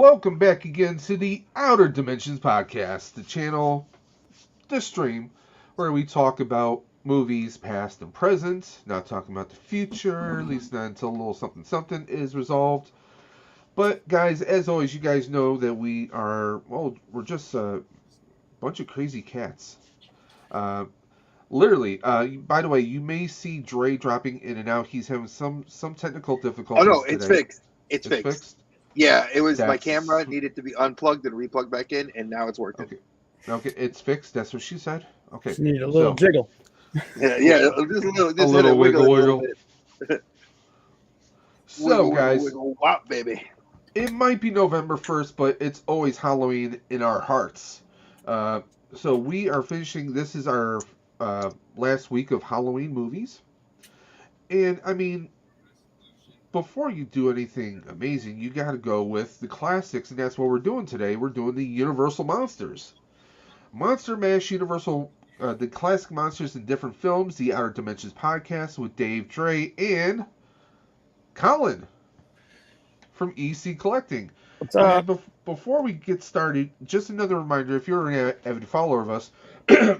welcome back again to the Outer Dimensions podcast, the channel, the stream, where we talk about movies past and present, not talking about the future, at least not until a little something something is resolved. But guys, as always, you guys know that we're just a bunch of crazy cats. Uh, Literally, by the way, you may see Dre dropping in and out. He's having some technical Oh difficulties no, it's today. fixed. It's It's fixed. fixed? Yeah, it was my That's camera needed to be unplugged and replugged back in, and now it's working. okay. Okay, it's fixed. That's what she said. Okay, Just need a little jiggle. Yeah, a just hit little it, wiggle it a little wiggle. bit. So, Wiggle, guys, wiggle, wop, baby. it might be November 1st, but it's always Halloween in our hearts. So we are finishing. This is our last week of Halloween movies, and I mean, before you do anything amazing, you got to go with the classics, and that's what we're doing today. We're doing the Universal Monsters. Monster Mash Universal, the classic monsters in different films, the Outer Dimensions podcast with Dave, Dre, and Colin from EC Collecting. What's up? Before we get started, just another reminder, if you're an avid follower of us,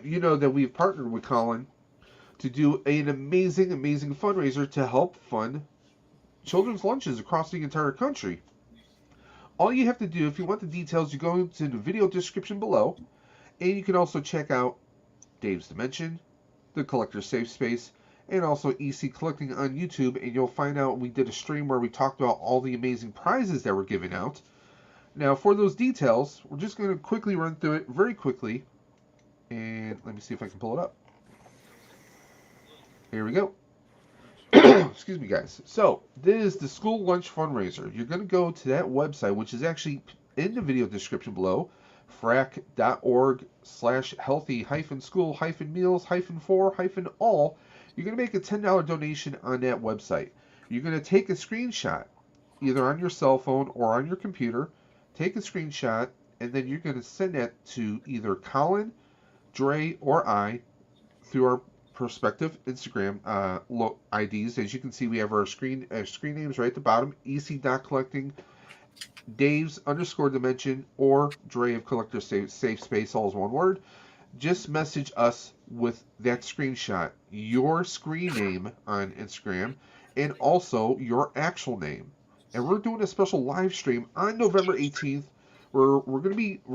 you know that we've partnered with Colin to do an amazing fundraiser to help fund children's lunches across the entire country. All you have to do, if you want the details, you go to the video description below, and you can also check out Dave's Dimension, the Collector's Safe Space, and also EC Collecting on YouTube, and you'll find out we did a stream where we talked about all the amazing prizes that we're giving out. Now, for those details, we're just going to quickly run through it very quickly, and let me see if I can pull it up. Here we go. Excuse me, guys. So, this is the school lunch fundraiser. You're going to go to that website, which is actually in the video description below, frac.org/healthy-school-meals-for-all. You're going to make a $10 donation on that website. You're going to take a screenshot, either on your cell phone or on your computer. Take a screenshot, and then you're going to send that to either Colin, Dre, or I through our prospective Instagram IDs. As you can see, we have our screen names right at the bottom: ec.collecting, Dave's_dimension, or Dre of Collector Safe Space, all is one word. Just message us with that screenshot, your screen name on Instagram, and also your actual name. And we're doing a special live stream on November 18th where we're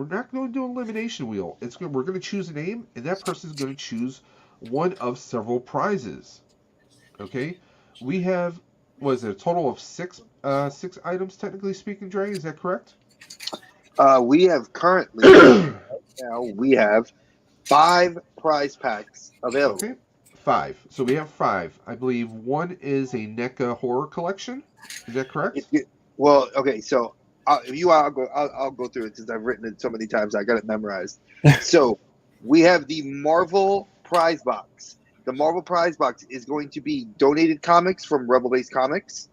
not going to do an elimination wheel. We're going to choose a name, and that person is going to choose one of several prizes. Okay? We have, a total of six items, technically speaking, Dre? Is that correct? We have currently, now we have 5 prize packs available. Okay, 5. So we have 5. I believe one is a NECA horror collection. Is that correct? Well, okay, so I'll go through it since I've written it so many times. I got it memorized. So we have the Marvel prize box. The Marvel prize box is going to be donated comics from Rebel Base Comics,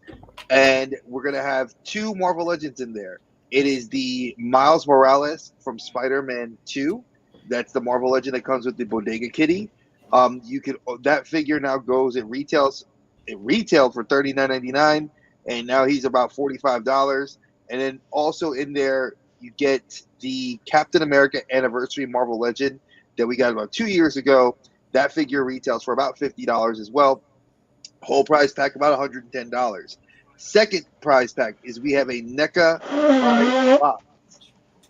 and we're going to have 2 Marvel Legends in there. It is the Miles Morales from Spider-Man 2. That's the Marvel Legend that comes with the Bodega Kitty. That figure now goes, it retailed for $39.99, and now he's about $45. And then also in there, you get the Captain America Anniversary Marvel Legend that we got about 2 years ago. That figure retails for about $50 as well. Whole prize pack about $110. Second prize pack is we have a NECA prize box.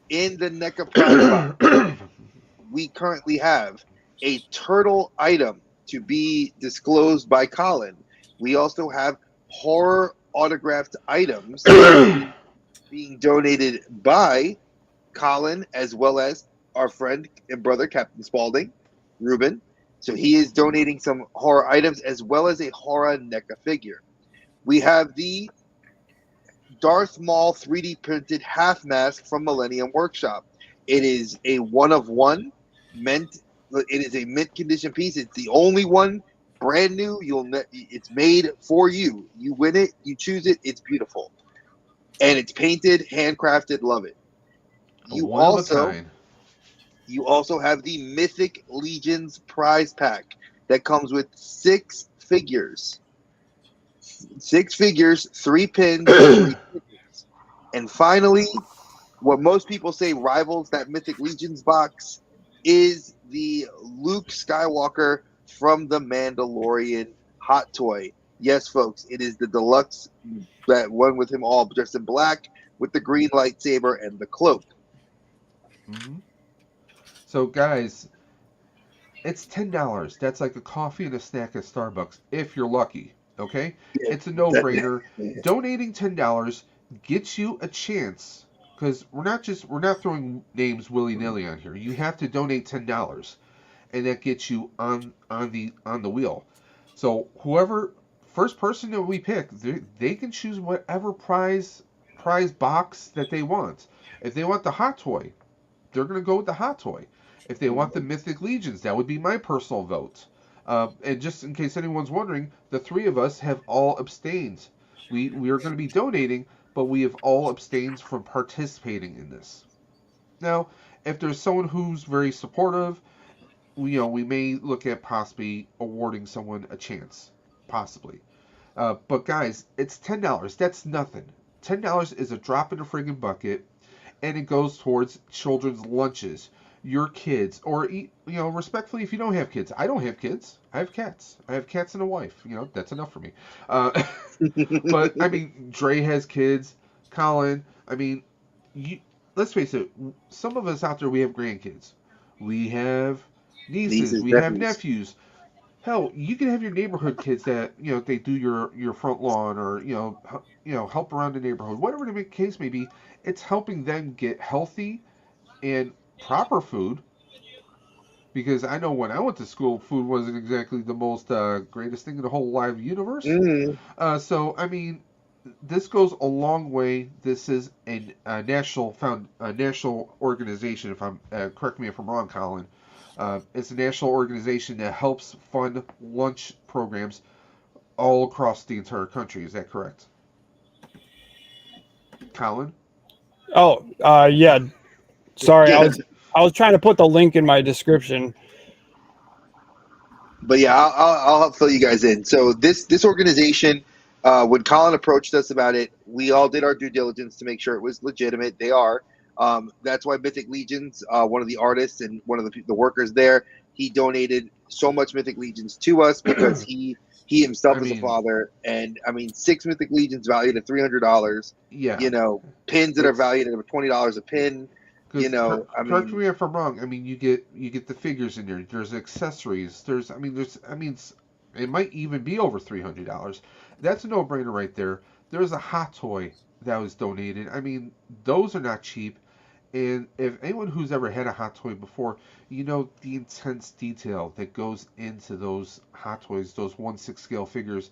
In the NECA prize box, we currently have a turtle item to be disclosed by Colin. We also have horror autographed items being donated by Colin, as well as our friend and brother, Captain Spaulding, Ruben. So he is donating some horror items as well as a horror NECA figure. We have the Darth Maul 3D printed half mask from Millennium Workshop. It is a one-of-one mint. It is a mint condition piece. It's the only one, brand new. It's made for you. You win it. You choose it. It's beautiful, and it's painted, handcrafted. Love it. You also have the Mythic Legions prize pack that comes with 6 figures. 6 figures, 3 pins, 3 figures. And finally, what most people say rivals that Mythic Legions box is the Luke Skywalker from the Mandalorian hot toy. Yes, folks, it is the deluxe, that one with him all dressed in black with the green lightsaber and the cloak. Hmm. So, guys, it's $10. That's like a coffee and a snack at Starbucks if you're lucky. Okay, Yeah, it's a no-brainer. that- Donating $10 gets you a chance because we're not throwing names willy-nilly on here. You have to donate $10, and that gets you on the wheel. So whoever first person that we pick, they can choose whatever prize box that they want. If they want the hot toy, they're going to go with the hot toy. If they want the Mythic Legions, that would be my personal vote. And just in case anyone's wondering, the three of us have all abstained. We are going to be donating, but we have all abstained from participating in this. Now, if there's someone who's very supportive, we may look at possibly awarding someone a chance, possibly. But guys, it's $10. That's nothing. $10 is a drop in the friggin' bucket, and it goes towards children's lunches, your kids, or respectfully, if you don't have kids. I don't have kids. I have cats. I have cats and a wife. That's enough for me. But I mean, Dre has kids. Colin. I mean, you. Let's face it. Some of us out there, we have grandkids. We have nieces. Nieces, We have nephews. nephews. Hell, you can have your neighborhood kids that they do your front lawn, or help around the neighborhood, whatever the case may be. It's helping them get healthy and proper food, because I know when I went to school, food wasn't exactly the most greatest thing in the whole wide universe. Mm. So I mean, this goes a long way. This is a national organization. If I'm correct me if I'm wrong, Colin. It's a national organization that helps fund lunch programs all across the entire country. Is that correct, Colin? Oh, yeah. Sorry, Yeah. I was trying to put the link in my description. But yeah, I'll help fill you guys in. So this organization, when Colin approached us about it, we all did our due diligence to make sure it was legitimate. They are. That's why Mythic Legions, one of the artists and one of the workers there, he donated so much Mythic Legions to us because he himself I is a mean, father, and I mean 6 Mythic Legions valued at $300. yeah. Pins that are valued at $20 a pin. Because I correct mean, me if I'm wrong. I mean, you get the figures in there. There's accessories. It might even be over $300. That's a no-brainer right there. There's a hot toy that was donated. I mean, those are not cheap. And if anyone who's ever had a hot toy before, the intense detail that goes into those hot toys, those 1/6 scale figures.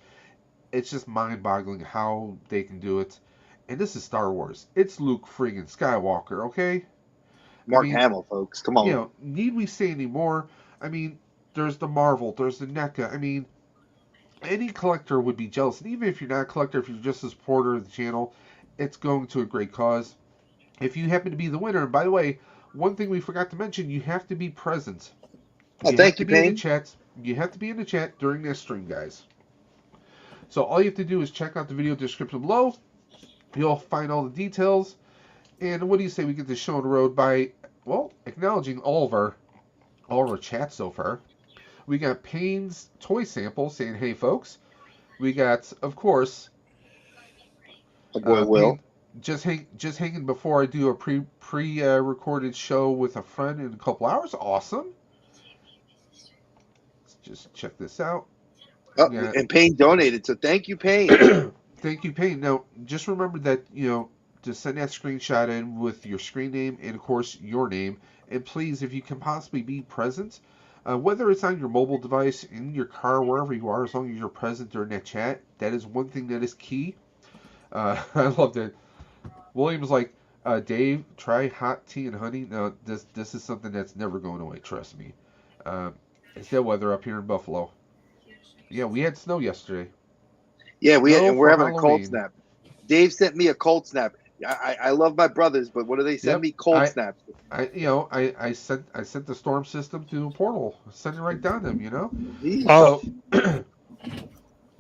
It's just mind-boggling how they can do it. And this is Star Wars. It's Luke friggin' Skywalker, okay? I Mark mean, Hamill, folks, come on. need we say any more? I mean, there's the Marvel, there's the NECA. I mean, any collector would be jealous. And even if you're not a collector, if you're just a supporter of the channel, it's going to a great cause. If you happen to be the winner, and by the way, one thing we forgot to mention, you have to be present. Oh, You have thank to you, be in the Payne. chat. You have to be in the chat during this stream, guys. So all you have to do is check out the video description below. You'll find all the details. And what do you say we get this show on the road by, acknowledging all of our chats so far. We got Payne's toy sample saying, "Hey folks." We got, of course, Oh boy, Will. Payne just hanging before I do a recorded show with a friend in a couple hours. Awesome. Let's just check this out. Oh, Yeah. and Payne donated, so thank you, Payne. Thank you, Payne. Now, just remember that, to send that screenshot in with your screen name and, of course, your name. And please, if you can possibly be present, whether it's on your mobile device, in your car, wherever you are, as long as you're present during that chat, that is one thing that is key. I love that. William's like, Dave, try hot tea and honey. No, this is something that's never going away, trust me. It's that weather up here in Buffalo. Yeah, we had snow yesterday. Yeah, Snow we're for having a cold Halloween. snap. Dave sent me a cold snap. I love my brothers, but what do they send Yep. me? Cold snaps. I sent the storm system through a portal, sent it right down them. Yeesh. Oh, So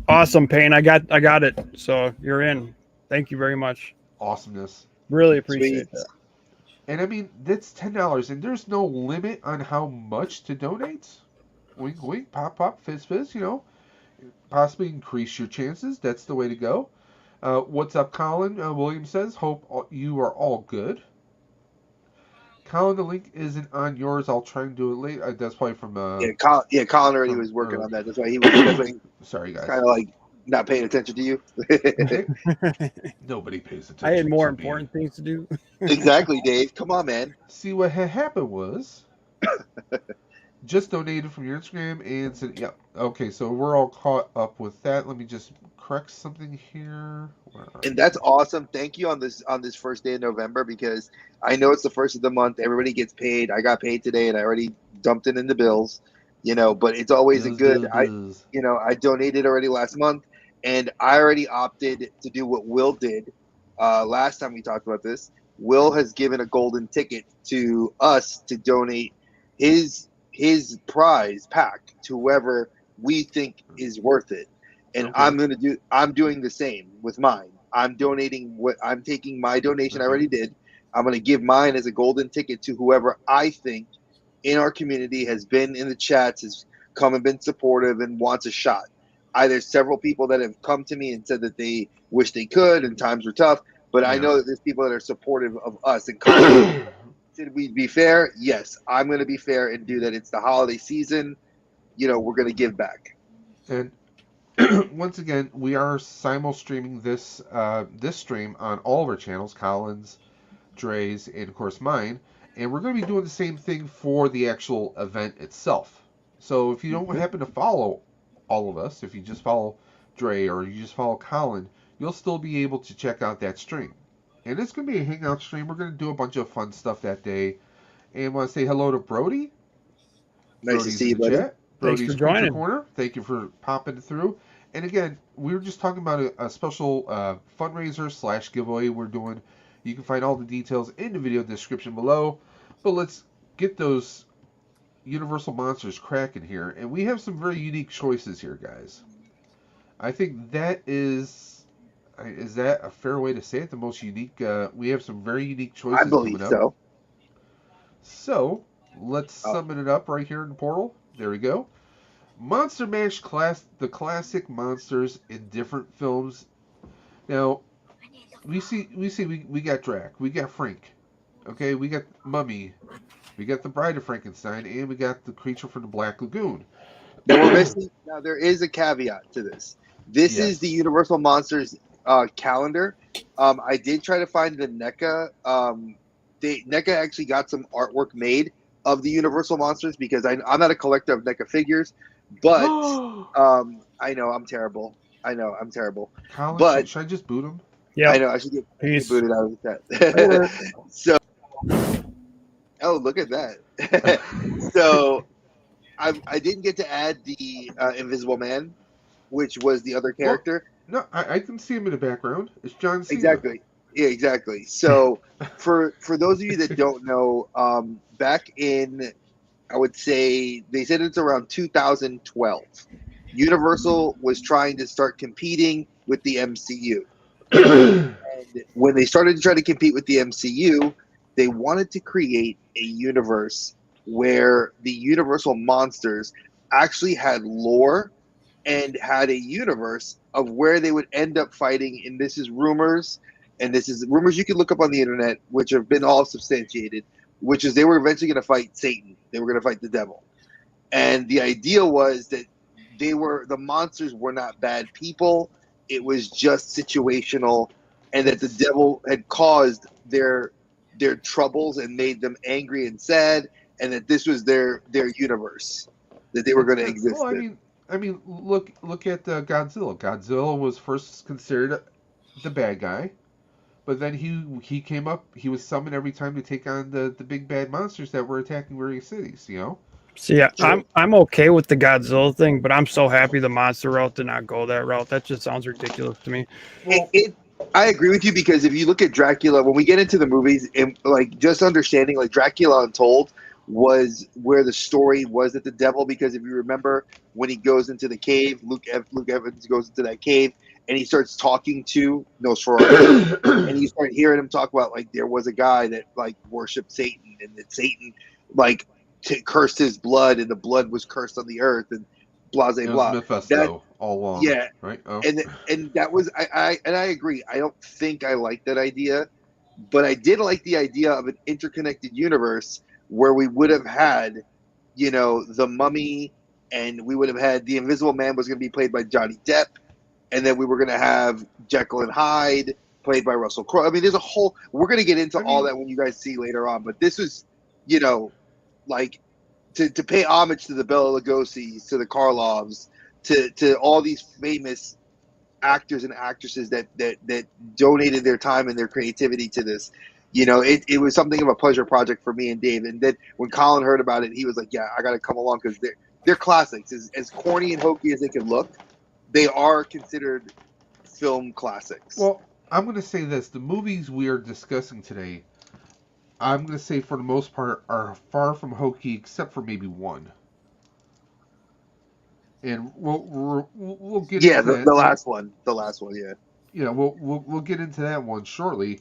awesome, Payne. I got it. So you're in. Thank you very much. awesomeness. Really appreciate Sweet. that. And I mean, that's $10, and there's no limit on how much to donate. Wink, wink, pop, pop, fizz, fizz. Possibly increase your chances. That's the way to go. What's up, Colin? William says, hope you are all good. Colin, the link isn't on yours. I'll try and do it later. That's probably from Colin already was working on that. That's why he was. That's why he sorry, guys. kind of like not paying attention to you. Nobody pays attention. I had more to important things to do. Exactly, Dave. Come on, man. See, what had happened was just donated from your Instagram and said, yeah, okay, so we're all caught up with that. Let me just correct something here. And that's awesome. Thank you on this first day of November, because I know it's the first of the month. Everybody gets paid. I got paid today, and I already dumped it in the bills. But it's always a good. I donated already last month, and I already opted to do what Will did last time we talked about this. Will has given a golden ticket to us to donate his prize pack to whoever we think is worth it. And okay. I'm doing the same with mine. I'm taking my donation I already did. I'm going to give mine as a golden ticket to whoever I think in our community has been in the chats, has come and been supportive and wants a shot. There's several people that have come to me and said that they wish they could and times were tough, but I know that there's people that are supportive of us. And should we be fair? Yes, I'm going to be fair and do that. It's the holiday season. We're going to give back. And once again, we are streaming this stream on all of our channels, Colin's, Dre's, and of course mine. And we're going to be doing the same thing for the actual event itself. So if you don't happen to follow all of us, if you just follow Dre or you just follow Colin, you'll still be able to check out that stream. And it's going to be a hangout stream. We're going to do a bunch of fun stuff that day. And want to say hello to Brody. Nice to see you, buddy. Brody's Thanks for joining. Corner. Thank you for popping through. And again, we were just talking about a special fundraiser / giveaway we're doing. You can find all the details in the video description below. But let's get those Universal Monsters cracking here. And we have some very unique choices here, guys. I think that is that a fair way to say it? The most unique. We have some very unique choices. I believe coming up. so. So let's summon it up right here in the portal. There we go. Monster Mash the classic monsters in different films. Now we got Drac, we got Frank, okay, we got Mummy, we got the Bride of Frankenstein, and we got the creature from the Black Lagoon. Now there is a caveat to this. This is the Universal Monsters calendar. I did try to find the NECA. NECA actually got some artwork made of the Universal Monsters, because I'm not a collector of NECA figures, but I know I'm terrible. Colin, but should I just boot him? Yeah, I know I should get booted out of that. So, look at that. So, I didn't get to add the Invisible Man, which was the other character. Well, no, I can see him in the background. It's John Cena. Exactly. Yeah, exactly. So, for those of you that don't know, back in, I would say, they said it's around 2012, Universal was trying to start competing with the MCU. And when they started to try to compete with the MCU, they wanted to create a universe where the Universal Monsters actually had lore and had a universe of where they would end up fighting. And this is rumors you can look up on the internet, which have been all substantiated, which is they were eventually going to fight Satan. They were going to fight the devil. And the idea was that the monsters were not bad people. It was just situational, and that the devil had caused their troubles and made them angry and sad, and that this was their universe that they were going to exist in. I mean, look at Godzilla. Godzilla was first considered the bad guy, but then he came up. He was summoned every time to take on the big bad monsters that were attacking various cities. So yeah, I'm okay with the Godzilla thing, but I'm so happy the monster route did not go that route. That just sounds ridiculous to me. I agree with you, because if you look at Dracula, when we get into the movies, and just understanding Dracula Untold was where the story was that the devil, because if you remember when he goes into the cave, Luke Evans goes into that cave, and he starts talking to Nosferatu, and you start hearing him talk about like there was a guy that like worshipped Satan, and that Satan like cursed his blood, and the blood was cursed on the earth, and blah blah It was blah. That Mephisto all along, yeah, right? Oh. and that was I agree. I don't think I like that idea, but I did like the idea of an interconnected universe where we would have had, the Mummy, and we would have had the Invisible Man was going to be played by Johnny Depp, and then we were going to have Jekyll and Hyde played by Russell Crowe. I mean, there's a whole. We're going to get into all that when you guys see later on, but this was, like to pay homage to the Bela Lugosi's, to the Karloffs, to all these famous actors and actresses that donated their time and their creativity to this. It was something of a pleasure project for me and Dave. And then when Colin heard about it, he was like, "Yeah, I got to come along because they're classics. As corny and hokey as they can look, they are considered film classics." Well, I'm going to say this: the movies we are discussing today, I'm going to say for the most part, are far from hokey, except for maybe one. And we'll get Yeah, into the last one, yeah. We'll get into that one shortly.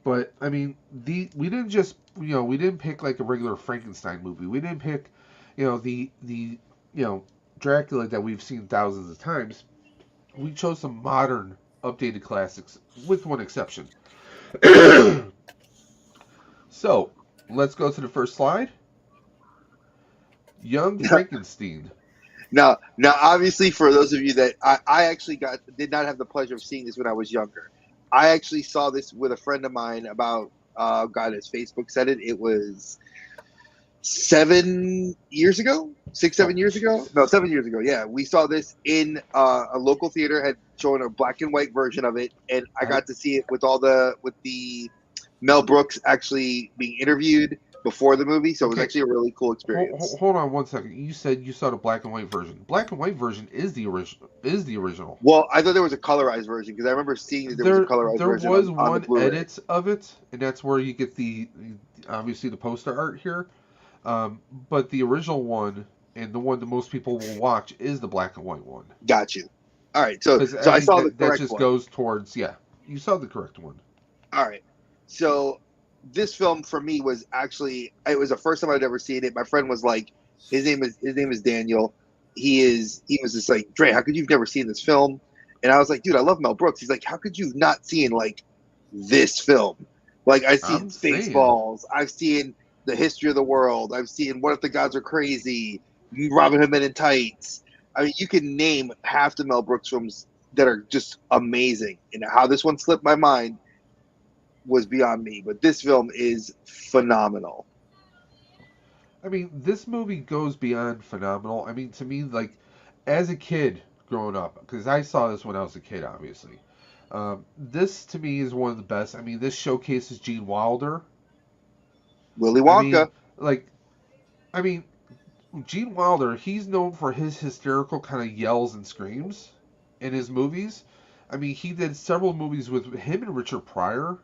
But I mean, we didn't just we didn't pick like a regular Frankenstein movie. We didn't pick the Dracula that we've seen thousands of times. We chose some modern, updated classics, with one exception. So let's go to the first slide. Young Frankenstein. Now, obviously, for those of you that I actually did not have the pleasure of seeing this when I was younger. I actually saw this with a friend of mine about, his Facebook said it. It was 7 years ago, 7 years ago. No, 7 years ago. Yeah, we saw this in a local theater. Had shown a black and white version of it, and I got to see it with the Mel Brooks actually being interviewed before the movie, so it was actually a really cool experience. Hold on one second. You said you saw the black and white version. Black and white version is the original. Well, I thought there was a colorized version because I remember seeing that there was a colorized version. There was on one the Blu-ray. edit of it, and that's where you get obviously the poster art here. But the original one and the one that most people will watch is the black and white one. Got you. All right, so I saw the correct one. That just goes towards you saw the correct one. All right, so this film for me was actually it was the first time I'd ever seen it. My friend was like, his name is Daniel. He was just like, Dre, how could you've never seen this film? And I was like, dude, I love Mel Brooks. He's like, how could you not seen like this film? Like I've seen Spaceballs, I've seen The History of the World, I've seen What If the Gods Are Crazy, Robin Hood Men in Tights. I mean, you can name half the Mel Brooks films that are just amazing. And how this one slipped my mind was beyond me, but this film is phenomenal. I mean, this movie goes beyond phenomenal. I mean, to me, like, as a kid growing up, because I saw this when I was a kid, obviously, this to me is one of the best. I mean, this showcases Gene Wilder. Willy Wonka. Gene Wilder, he's known for his hysterical kind of yells and screams in his movies. I mean, he did several movies with him and Richard Pryor.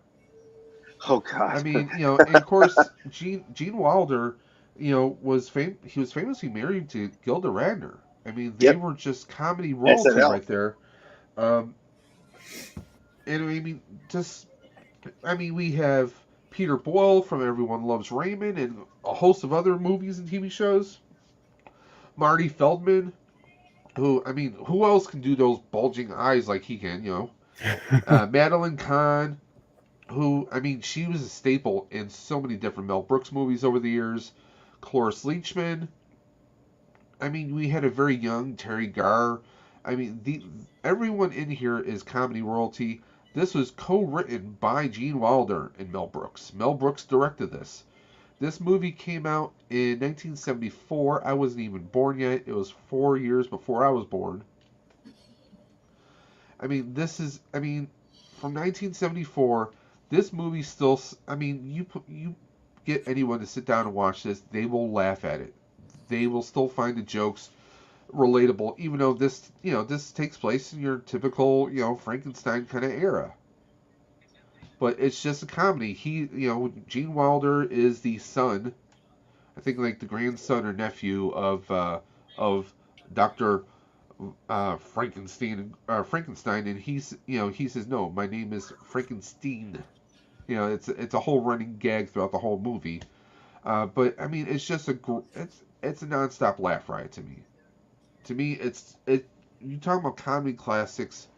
Oh God! I mean, and of course, Gene Wilder, was famously married to Gilda Radner. I mean, they were just comedy royalty right there. And we have Peter Boyle from Everyone Loves Raymond and a host of other movies and TV shows. Marty Feldman, who else can do those bulging eyes like he can? Madeline Kahn, who, she was a staple in so many different Mel Brooks movies over the years. Cloris Leachman. We had a very young Terry Garr. Everyone in here is comedy royalty. This was co-written by Gene Wilder and Mel Brooks. Mel Brooks directed this. This movie came out in 1974. I wasn't even born yet. It was 4 years before I was born. From 1974... This movie still, you get anyone to sit down and watch this, they will laugh at it. They will still find the jokes relatable, even though this takes place in your typical, Frankenstein kind of era. But it's just a comedy. Gene Wilder is the son, I think like the grandson or nephew of Dr. Frankenstein, and he says no, my name is Frankenstein. It's a whole running gag throughout the whole movie. But I mean, it's just it's a nonstop laugh riot to me. To me, you talk about comedy classics.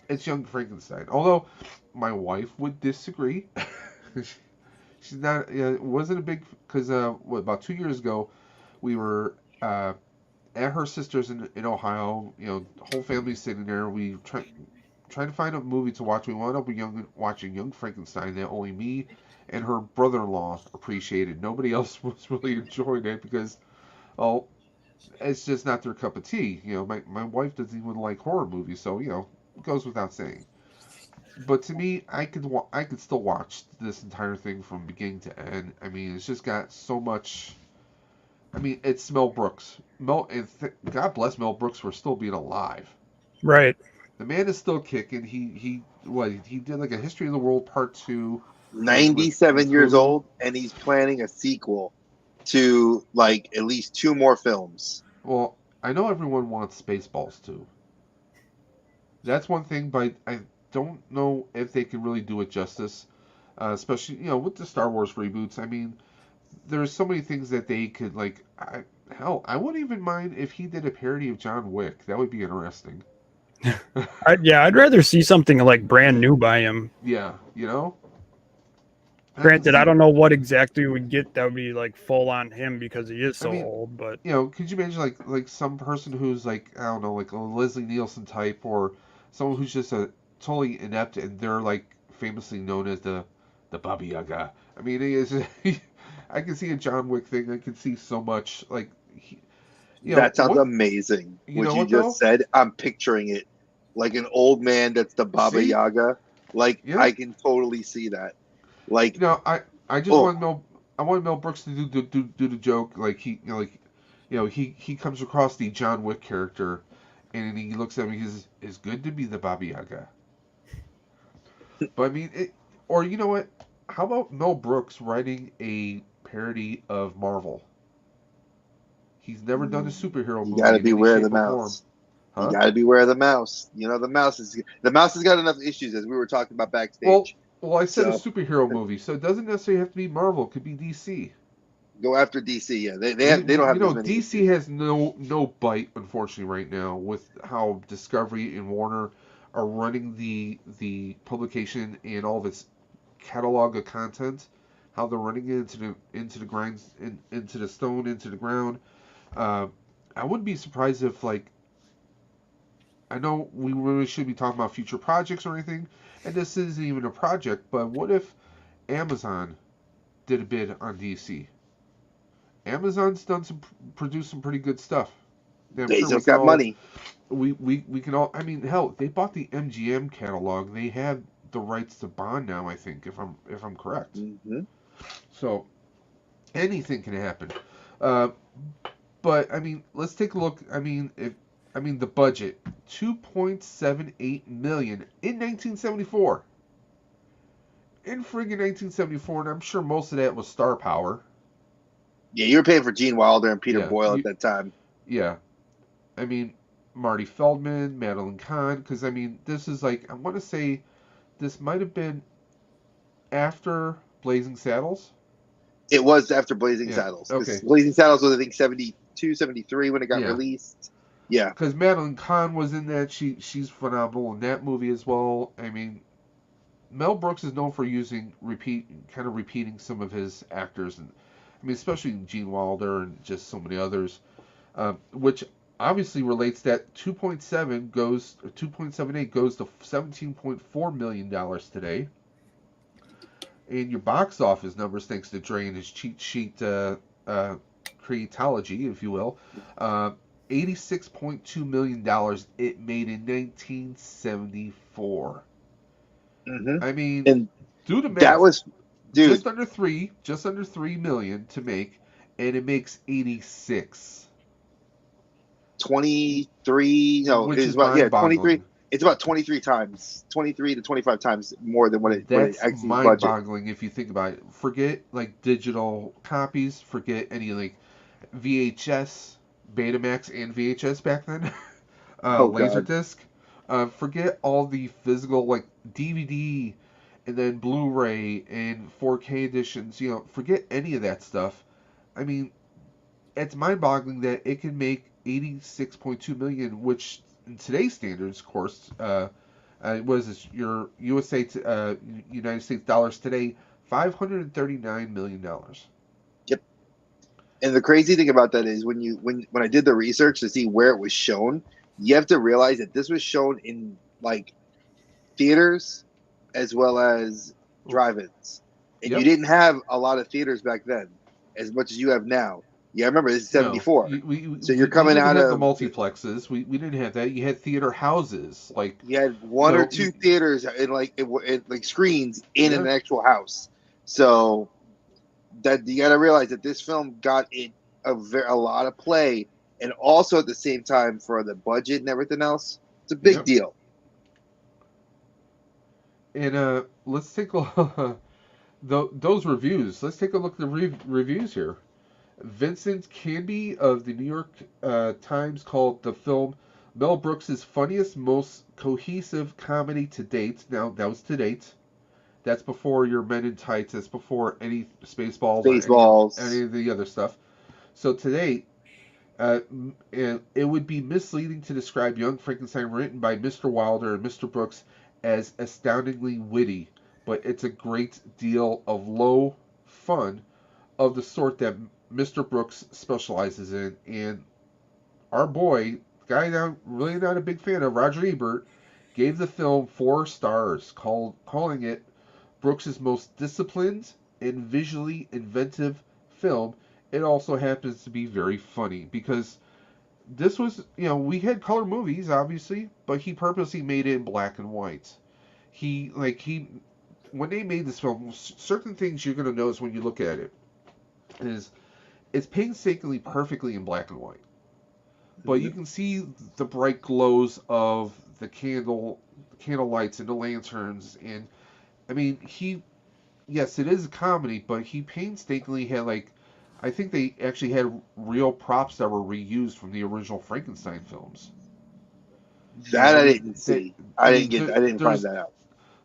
It's Young Frankenstein. Although my wife would disagree. She's not. Wasn't a big because about 2 years ago, we were at her sister's in Ohio. Whole family sitting there. We trying to find a movie to watch. We wound up watching Young Frankenstein that only me and her brother-in-law appreciated. Nobody else was really enjoying it because, oh, it's just not their cup of tea. My wife doesn't even like horror movies, so it goes without saying. But to me, I could still watch this entire thing from beginning to end. I mean, it's just got so much. I mean, it's Mel Brooks. God bless Mel Brooks for still being alive. Right. The man is still kicking. He did like a History of the World Part 2. 97 years Hulu. old, and he's planning a sequel to like at least 2 more films. Well, I know everyone wants Spaceballs too. That's one thing, but I don't know if they can really do it justice. Especially with the Star Wars reboots. I mean, there's so many things that they could like. I wouldn't even mind if he did a parody of John Wick. That would be interesting. I'd rather see something like brand new by him. Yeah, Granted, I don't know what exactly we would get that would be like full on him because he is so old. But could you imagine like some person who's like, I don't know, like a Leslie Nielsen type, or someone who's just a totally inept, and they're like famously known as the Baba Yaga. I mean, he is. I can see a John Wick thing. I can see so much like. That sounds amazing. What you just said, I'm picturing it like an old man that's the Baba Yaga. Like I can totally see that. Like I just want Mel Brooks to do the joke like he comes across the John Wick character, and he looks at me. He says, "It's good to be the Baba Yaga." But I mean, or you know what? How about Mel Brooks writing a parody of Marvel? He's never done a superhero movie. You gotta beware of the mouse. Huh? You gotta beware of the mouse. The mouse has got enough issues, as we were talking about backstage. Well, I said a superhero movie, so it doesn't necessarily have to be Marvel. It could be DC. Go after DC. Yeah, they don't have. DC has no bite, unfortunately, right now with how Discovery and Warner are running the publication and all of its catalog of content. How they're running it into the grinds, into the stone, into the ground. I wouldn't be surprised if I know we really should be talking about future projects or anything, and this isn't even a project, but what if Amazon did a bid on DC? Amazon's produced some pretty good stuff. They just got money. We can all. I mean, hell, they bought the MGM catalog. They have the rights to Bond now. I think, if I'm correct. Mm-hmm. So anything can happen. But I mean, let's take a look. I mean, the budget, $2.78 million in 1974. In friggin' 1974, and I'm sure most of that was star power. Yeah, you were paying for Gene Wilder and Peter Boyle at that time. Yeah. I mean, Marty Feldman, Madeline Kahn, because I mean, this is like, I want to say this might have been after Blazing Saddles. It was after Blazing Saddles. Okay. Blazing Saddles was, I think, 72, 73 when it got released. Yeah. Because Madeline Kahn was in that. She's phenomenal in that movie as well. I mean, Mel Brooks is known for repeating some of his actors, and I mean, especially Gene Wilder and just so many others, which obviously relates that 2.78 goes to $17.4 million today. And your box office numbers, thanks to Dre and his cheat sheet creatology, if you will, $86.2 million it made in 1974. Mm-hmm. I mean, and do the math. That was, dude, just under 3 million to make, and it makes 86. 23. No, which it's is about 23. It's about 23 to 25 times more than what it actually mind-boggling if you think about it. Forget like digital copies. Forget any like VHS, Betamax, and VHS back then. Oh God. Laserdisc. Forget all the physical like DVD and then Blu-ray and 4K editions. Forget any of that stuff. I mean, it's mind-boggling that it can make 86.2 million, which in today's standards, of course, what is this? Your USA, United States dollars today, $539 million. Yep. And the crazy thing about that is when I did the research to see where it was shown, you have to realize that this was shown in like theaters as well as drive-ins, and you Yep. didn't have a lot of theaters back then as much as you have now. Yeah, I remember this is No, '74, so you're we coming didn't out have the of multiplexes. We didn't have that. You had theater houses, like you had you one or know, two theaters in like screens in yeah, an actual house. So that you got to realize that this film got a lot of play, and also at the same time for the budget and everything else, it's a big yep. deal. And let's take a those reviews. Let's take a look at the reviews here. Vincent Canby of the New York Times called the film Mel Brooks' funniest, most cohesive comedy to date. Now, that was to date. That's before your Men in Tights. That's before any Spaceballs or any Spaceballs. of the other stuff. So to date, it would be misleading to describe Young Frankenstein written by Mr. Wilder and Mr. Brooks as astoundingly witty, but it's a great deal of low fun of the sort that Mr. Brooks specializes in. And our boy, guy I'm really not a big fan of, Roger Ebert, gave the film 4 stars, calling it Brooks's most disciplined and visually inventive film. It also happens to be very funny because this was, we had color movies, obviously, but he purposely made it in black and white. When they made this film, certain things you're going to notice when you look at it is it's painstakingly perfectly in black and white, but you can see the bright glows of the candle lights and the lanterns, and I mean, yes, it is a comedy, but he painstakingly had I think they actually had real props that were reused from the original Frankenstein films. That I I mean, didn't see. I didn't find that out.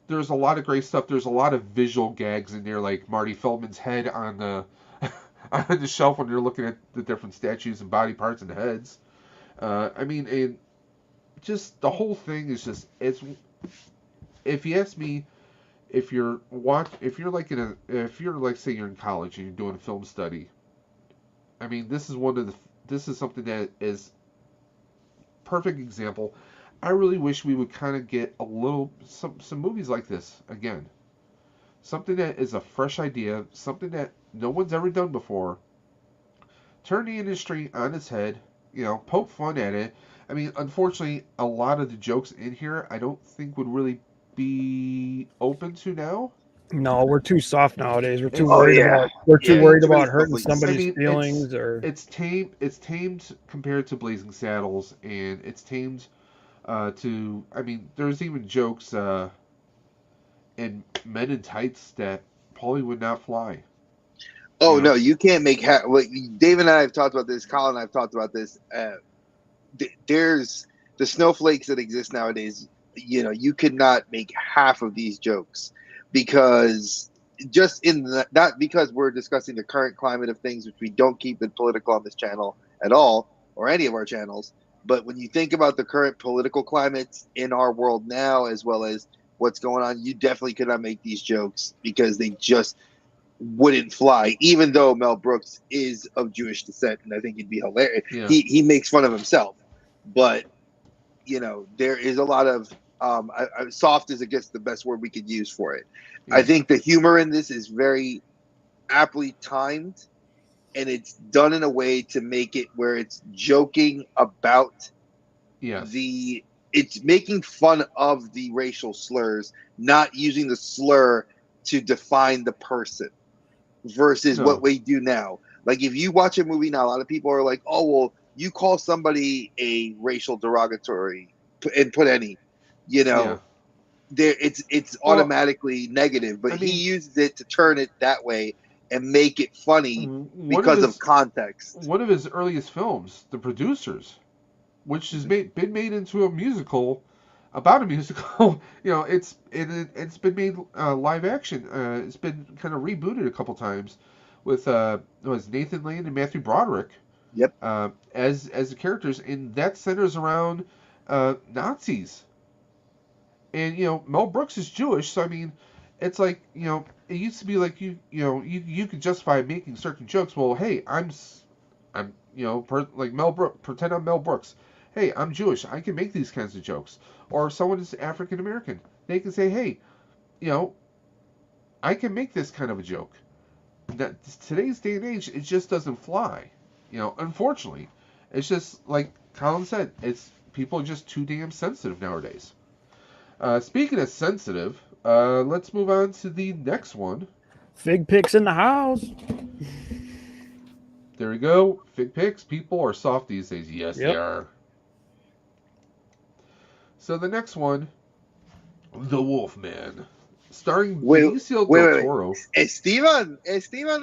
there's a lot of great stuff. There's a lot of visual gags in there, like Marty Feldman's head on the on the shelf when you're looking at the different statues and body parts and heads. I mean, and just the whole thing is it's. If you ask me, if you're like say you're in college and you're doing a film study, I mean, this is something that is perfect example. I really wish we would kind of get some movies like this again. Something that is a fresh idea, something that no one's ever done before. Turn the industry on its head, poke fun at it. I mean, unfortunately, a lot of the jokes in here I don't think would really be open to now. No, we're too soft nowadays. We're too It's Oh worried yeah, about we're too yeah. worried Too many about stuff hurting like this. I somebody's mean, feelings or it's tamed compared to Blazing Saddles, and it's tamed to. I mean, there's even jokes in Men in Tights that probably would not fly. You Oh know, no, you can't make. Dave and I have talked about this. Colin and I have talked about this. There's the snowflakes that exist nowadays. You could not make half of these jokes because just not because we're discussing the current climate of things, which we don't keep it political on this channel at all or any of our channels. But when you think about the current political climates in our world now, as well as what's going on, you definitely could not make these jokes because they just wouldn't fly, even though Mel Brooks is of Jewish descent, and I think he'd be hilarious. yeah, He makes fun of himself, but there is a lot of soft is, I guess, the best word we could use for it. I yeah, think the humor in this is very aptly timed, and it's done in a way to make it where it's joking about yes, the it's making fun of the racial slurs, not using the slur to define the person versus what no, we do now. Like if you watch a movie now, a lot of people are like, "Oh, well, you call somebody a racial derogatory and put any, you yeah. know, there it's Well, automatically negative." But I he mean, uses it to turn it that way and make it funny one of because of his context. one of his earliest films, The Producers. which has been made into a musical about a musical. It's been made live action. It's been kind of rebooted a couple times with was Nathan Lane and Matthew Broderick. Yep. As the characters, and that centers around Nazis. And Mel Brooks is Jewish, so I mean, it's like it used to be like you could justify making certain jokes. Well, hey, I'm like Mel Brooks, pretend I'm Mel Brooks. Hey, I'm Jewish. I can make these kinds of jokes. Or if someone is African American, they can say, hey, I can make this kind of a joke. That today's day and age, it just doesn't fly. Unfortunately, it's just like Colin said. People are just too damn sensitive nowadays. Speaking of sensitive, let's move on to the next one. Fig picks in the house. There we go. Fig picks. People are soft these days. Yes, Yep. they are. So the next one, The Wolfman, starring Benicio del Toro. Esteban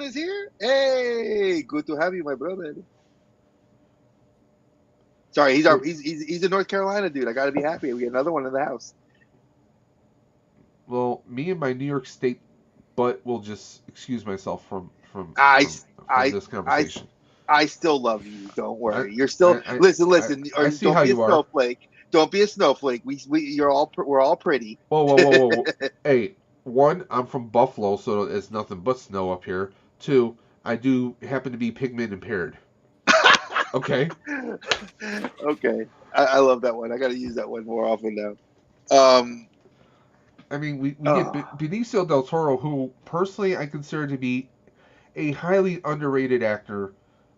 is here. Hey, good to have you, my brother. Sorry, he's a North Carolina dude. I got to be happy. We get another one in the house. Well, me and my New York State butt will just excuse myself from this conversation. I still love you. Don't worry. You're still listen. I see don't how be you a are. snowflake. Don't be a snowflake. We're all pretty. Whoa. Hey, one, I'm from Buffalo, so it's nothing but snow up here. Two, I do happen to be pigment impaired. Okay. Okay. I love that one. I got to use that one more often now. I mean, we get Benicio del Toro, who personally I consider to be a highly underrated actor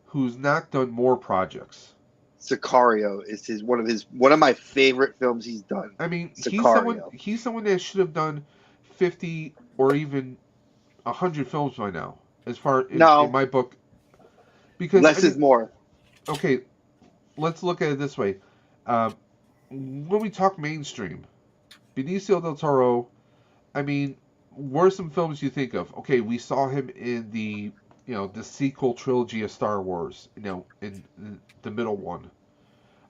who's not done more projects. Sicario is one of my favorite films he's done. I mean, Sicario. he's someone that should have done 50 or even 100 films by now, as far in my book. Because less is more. Okay, let's look at it this way. When we talk mainstream, Benicio del Toro, I mean, what are some films you think of? Okay, we saw him in the sequel trilogy of Star Wars, in the middle one.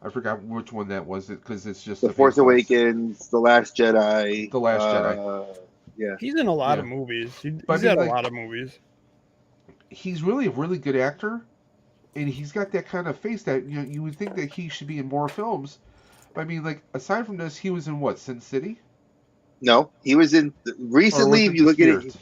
I forgot which one that was, because it's just The Force Awakens, The Last Jedi. The Last Jedi. Yeah. He's in a lot of movies. He's had a lot of movies. He's really a really good actor, and he's got that kind of face that you would think that he should be in more films. But I mean, like, aside from this, he was in what, Sin City? No, he was in recently. If you look at it,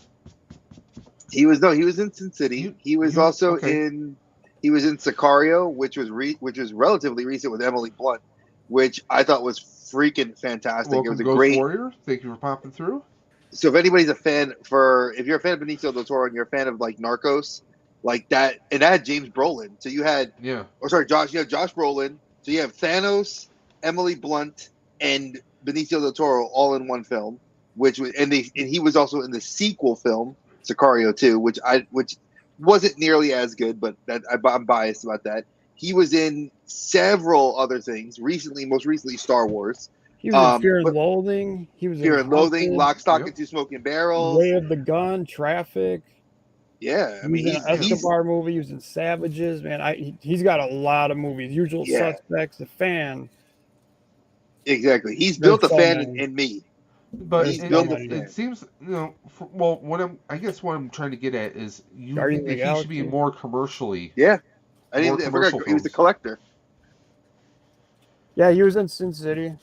he was in Sin City. He was also in Sicario, which was relatively recent with Emily Blunt, which I thought was freaking fantastic. Welcome, it was a Ghost great Warrior. Thank you for popping through. So if anybody's if you're a fan of Benicio del Toro and you're a fan of like Narcos, like that, and that had James Brolin. So you had Josh Brolin. So you have Thanos, Emily Blunt, and Benicio del Toro all in one film, and he was also in the sequel film Sicario 2, which wasn't nearly as good, but I'm biased about that. He was in several other things most recently Star Wars. He was in Fear and Loathing. He was Fear in and Loathing, Lock, Stock, and Two Smoking Barrels. Way of the Gun, Traffic. Yeah, I mean, he's in an Escobar movie. He was in Savages. Man, he's got a lot of movies. Usual Suspects, The Fan. Exactly. He's built a fan in me. But it seems, what I'm trying to get at is you think that he should be more commercially. Yeah. I forgot he was the collector. Yeah, he was in Sin City.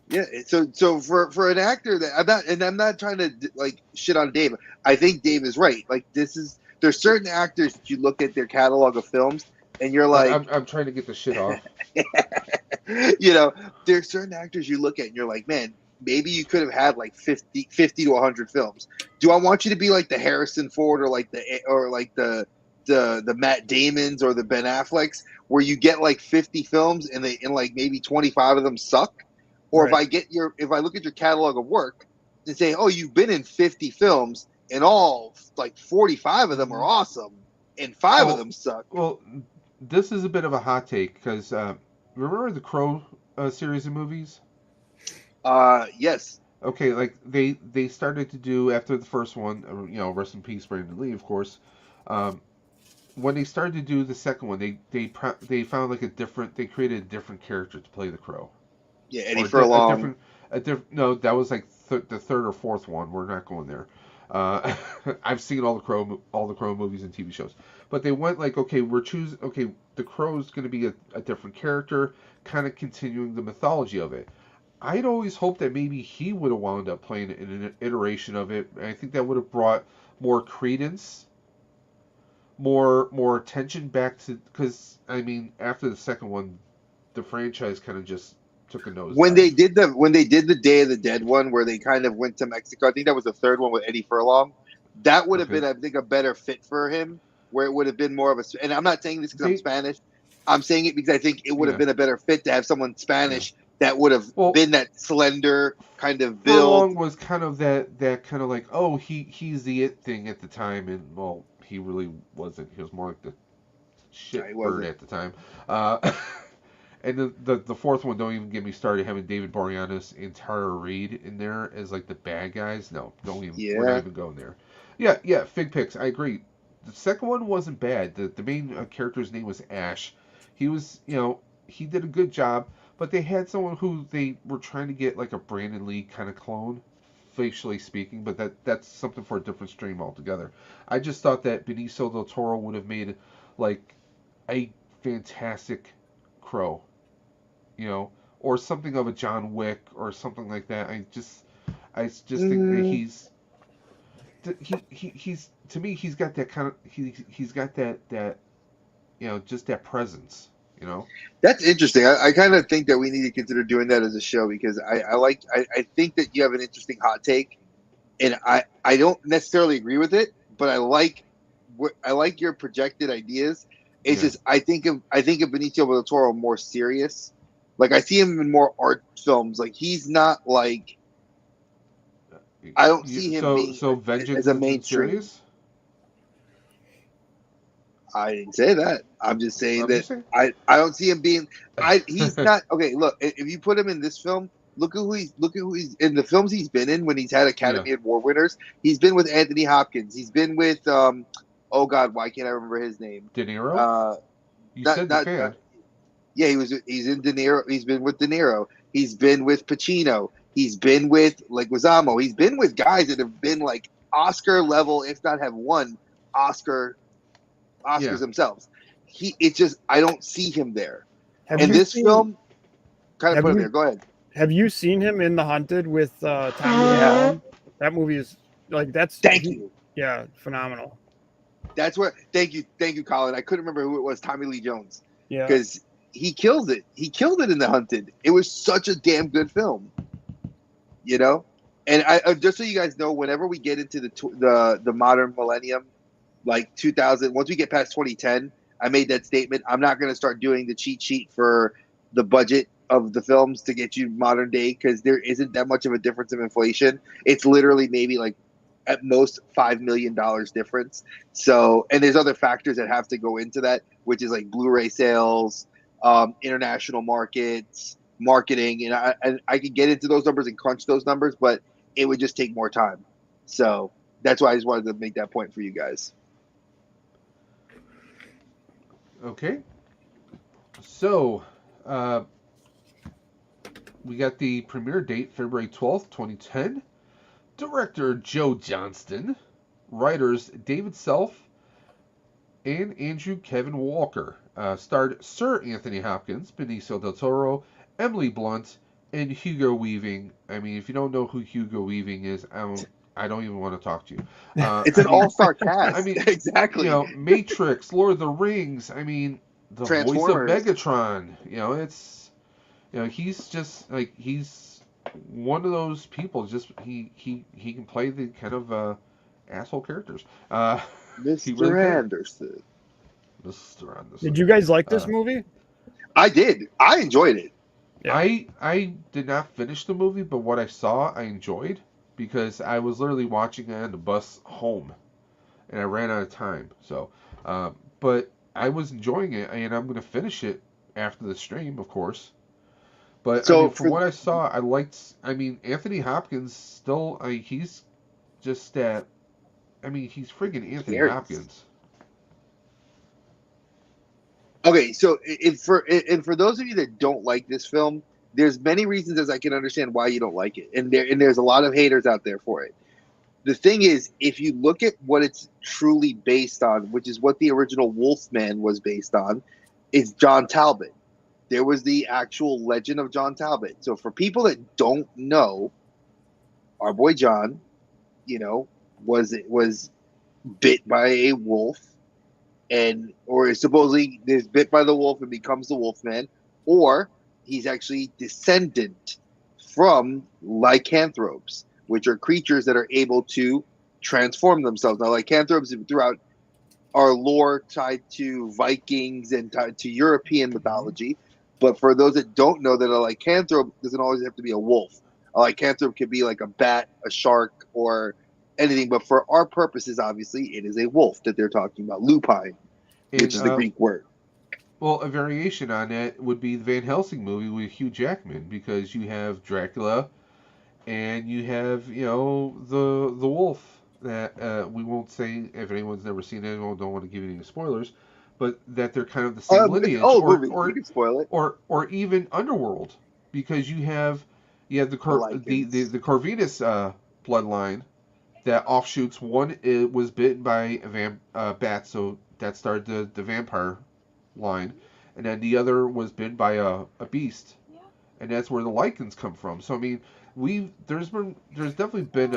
Yeah, so for an actor that I'm not trying to like shit on Dave. I think Dave is right. Like there's certain actors that you look at their catalog of films and you're like, I'm trying to get the shit off. There's certain actors you look at and you're like, man, maybe you could have had like 50 to 100 films. Do I want you to be like the Harrison Ford or the Matt Damons or the Ben Afflecks, where you get like 50 films and like maybe 25 of them suck? Or right. if I look at your catalog of work and say, oh, you've been in 50 films and all like 45 of them are awesome and 5 of them suck. Well, this is a bit of a hot take because remember the Crow series of movies? Yes. Okay, like they started to do after the first one, rest in peace, Brandon Lee, of course. when they started to do the second one, they found like they created a different character to play the Crow. Yeah, Eddie Or Furlong. a different. No, that was like the third or fourth one. We're not going there. Uh, I've seen all the Crow movies and TV shows, but they went like, okay, we're choosing. Okay, the Crow's going to be a different character, kind of continuing the mythology of it. I'd always hoped that maybe he would have wound up playing an iteration of it. I think that would have brought more credence, more attention back to, because I mean, after the second one, the franchise kind of just took a nosedive. When they did the Day of the Dead one, where they kind of went to Mexico, I think that was the third one with Eddie Furlong. That would have Okay. been, I think, a better fit for him, where it would have been more of a. And I'm not saying this because I'm Spanish. I'm saying it because I think it would have been a better fit to have someone Spanish that would have been that slender kind of build. Furlong was kind of that kind of like, oh, he's the it thing at the time, and well, he really wasn't. He was more like the shit bird at the time. And the fourth one, don't even get me started having David Boreanaz and Tara Reid in there as like the bad guys. No, don't even. We're not even going there. Yeah, Fig Picks. I agree. The second one wasn't bad. The main character's name was Ash. He was, he did a good job, but they had someone who they were trying to get like a Brandon Lee kind of clone, facially speaking, but that's something for a different stream altogether. I just thought that Benicio del Toro would have made like a fantastic Crow, or something of a John Wick or something like that. I just think that he's to me he's got that kind of he's got that just that presence. That's interesting. I kind of think that we need to consider doing that as a show, because I think that you have an interesting hot take, and I don't necessarily agree with it, but I like your projected ideas. It's just I think of Benicio del Toro more serious. Like, I see him in more art films. Like, he's not like, I don't see him being Vengeance as a mainstream. Serious? I didn't say that. I'm just saying I don't see him being. He's not okay. Look, if you put him in this film, look at who he's in the films he's been in when he's had Academy Award winners. He's been with Anthony Hopkins. He's been with oh God, why can't I remember his name? De Niro. You said the fan. Yeah, he's in De Niro. He's been with De Niro. He's been with Pacino. He's been with Leguizamo. He's been with guys that have been like Oscar level, if not have won Oscars themselves. It's just I don't see him there. Film, kind of put him there. Go ahead. Have you seen him in The Hunted with Tommy Lee? That movie is like Thank you. Yeah, phenomenal. That's where. Thank you, Colin. I couldn't remember who it was. Tommy Lee Jones. Yeah, because he killed it. He killed it in The Hunted. It was such a damn good film. And I just so you guys know, whenever we get into the modern millennium, like 2000, once we get past 2010, I made that statement. I'm not going to start doing the cheat sheet for the budget of the films to get you modern day, because there isn't that much of a difference of inflation. It's literally maybe like at most $5 million difference. So, and there's other factors that have to go into that, which is like Blu-ray sales, international markets, marketing, and I could get into those numbers and crunch those numbers, but it would just take more time. So that's why I just wanted to make that point for you guys. Okay. So, we got the premiere date, February 12th, 2010. Director Joe Johnston. Writers David Self and Andrew Kevin Walker. Starred Sir Anthony Hopkins, Benicio del Toro, Emily Blunt, and Hugo Weaving. I mean, if you don't know who Hugo Weaving is, I don't even want to talk to you. It's an all-star cast. I mean, exactly. Matrix, Lord of the Rings. I mean, the voice of Megatron. He's just like he's one of those people. Just he can play the kind of asshole characters. Mr. Anderson. Mr. Anderson. Did you guys like this movie? I did. I enjoyed it. Yeah. I did not finish the movie, but what I saw, I enjoyed, because I was literally watching it on the bus home, and I ran out of time. So, but I was enjoying it, and I'm going to finish it after the stream, of course. But from what I saw, I liked. I mean, Anthony Hopkins still. He's just that. I mean, he's friggin' Anthony Hopkins. Okay, so for those of you that don't like this film, there's many reasons as I can understand why you don't like it, and there's a lot of haters out there for it. The thing is, if you look at what it's truly based on, which is what the original Wolfman was based on, is John Talbot. There was the actual legend of John Talbot. So for people that don't know, our boy John, you know, was bit by a wolf, and or supposedly is bit by the wolf and becomes the Wolfman, or he's actually descendant from lycanthropes, which are creatures that are able to transform themselves. Now, lycanthropes throughout our lore tied to Vikings and tied to European mythology. But for those that don't know, that a lycanthrope doesn't always have to be a wolf. A lycanthrope could be like a bat, a shark, or anything. But for our purposes, obviously, it is a wolf that they're talking about, lupine, which And is the Greek word. well, a variation on that would be the Van Helsing movie with Hugh Jackman, because you have Dracula and you have the wolf that we won't say if anyone's never seen it. I don't want to give you any spoilers, but that they're kind of the same It's an lineage, old movie. You can spoil it. or even Underworld, because you have The Lycans. the Corvinus bloodline that offshoots. One it was bitten by a bat, so that started the vampire line, and then the other was bitten by a beast, and that's where the lichens come from. So I mean, there's definitely been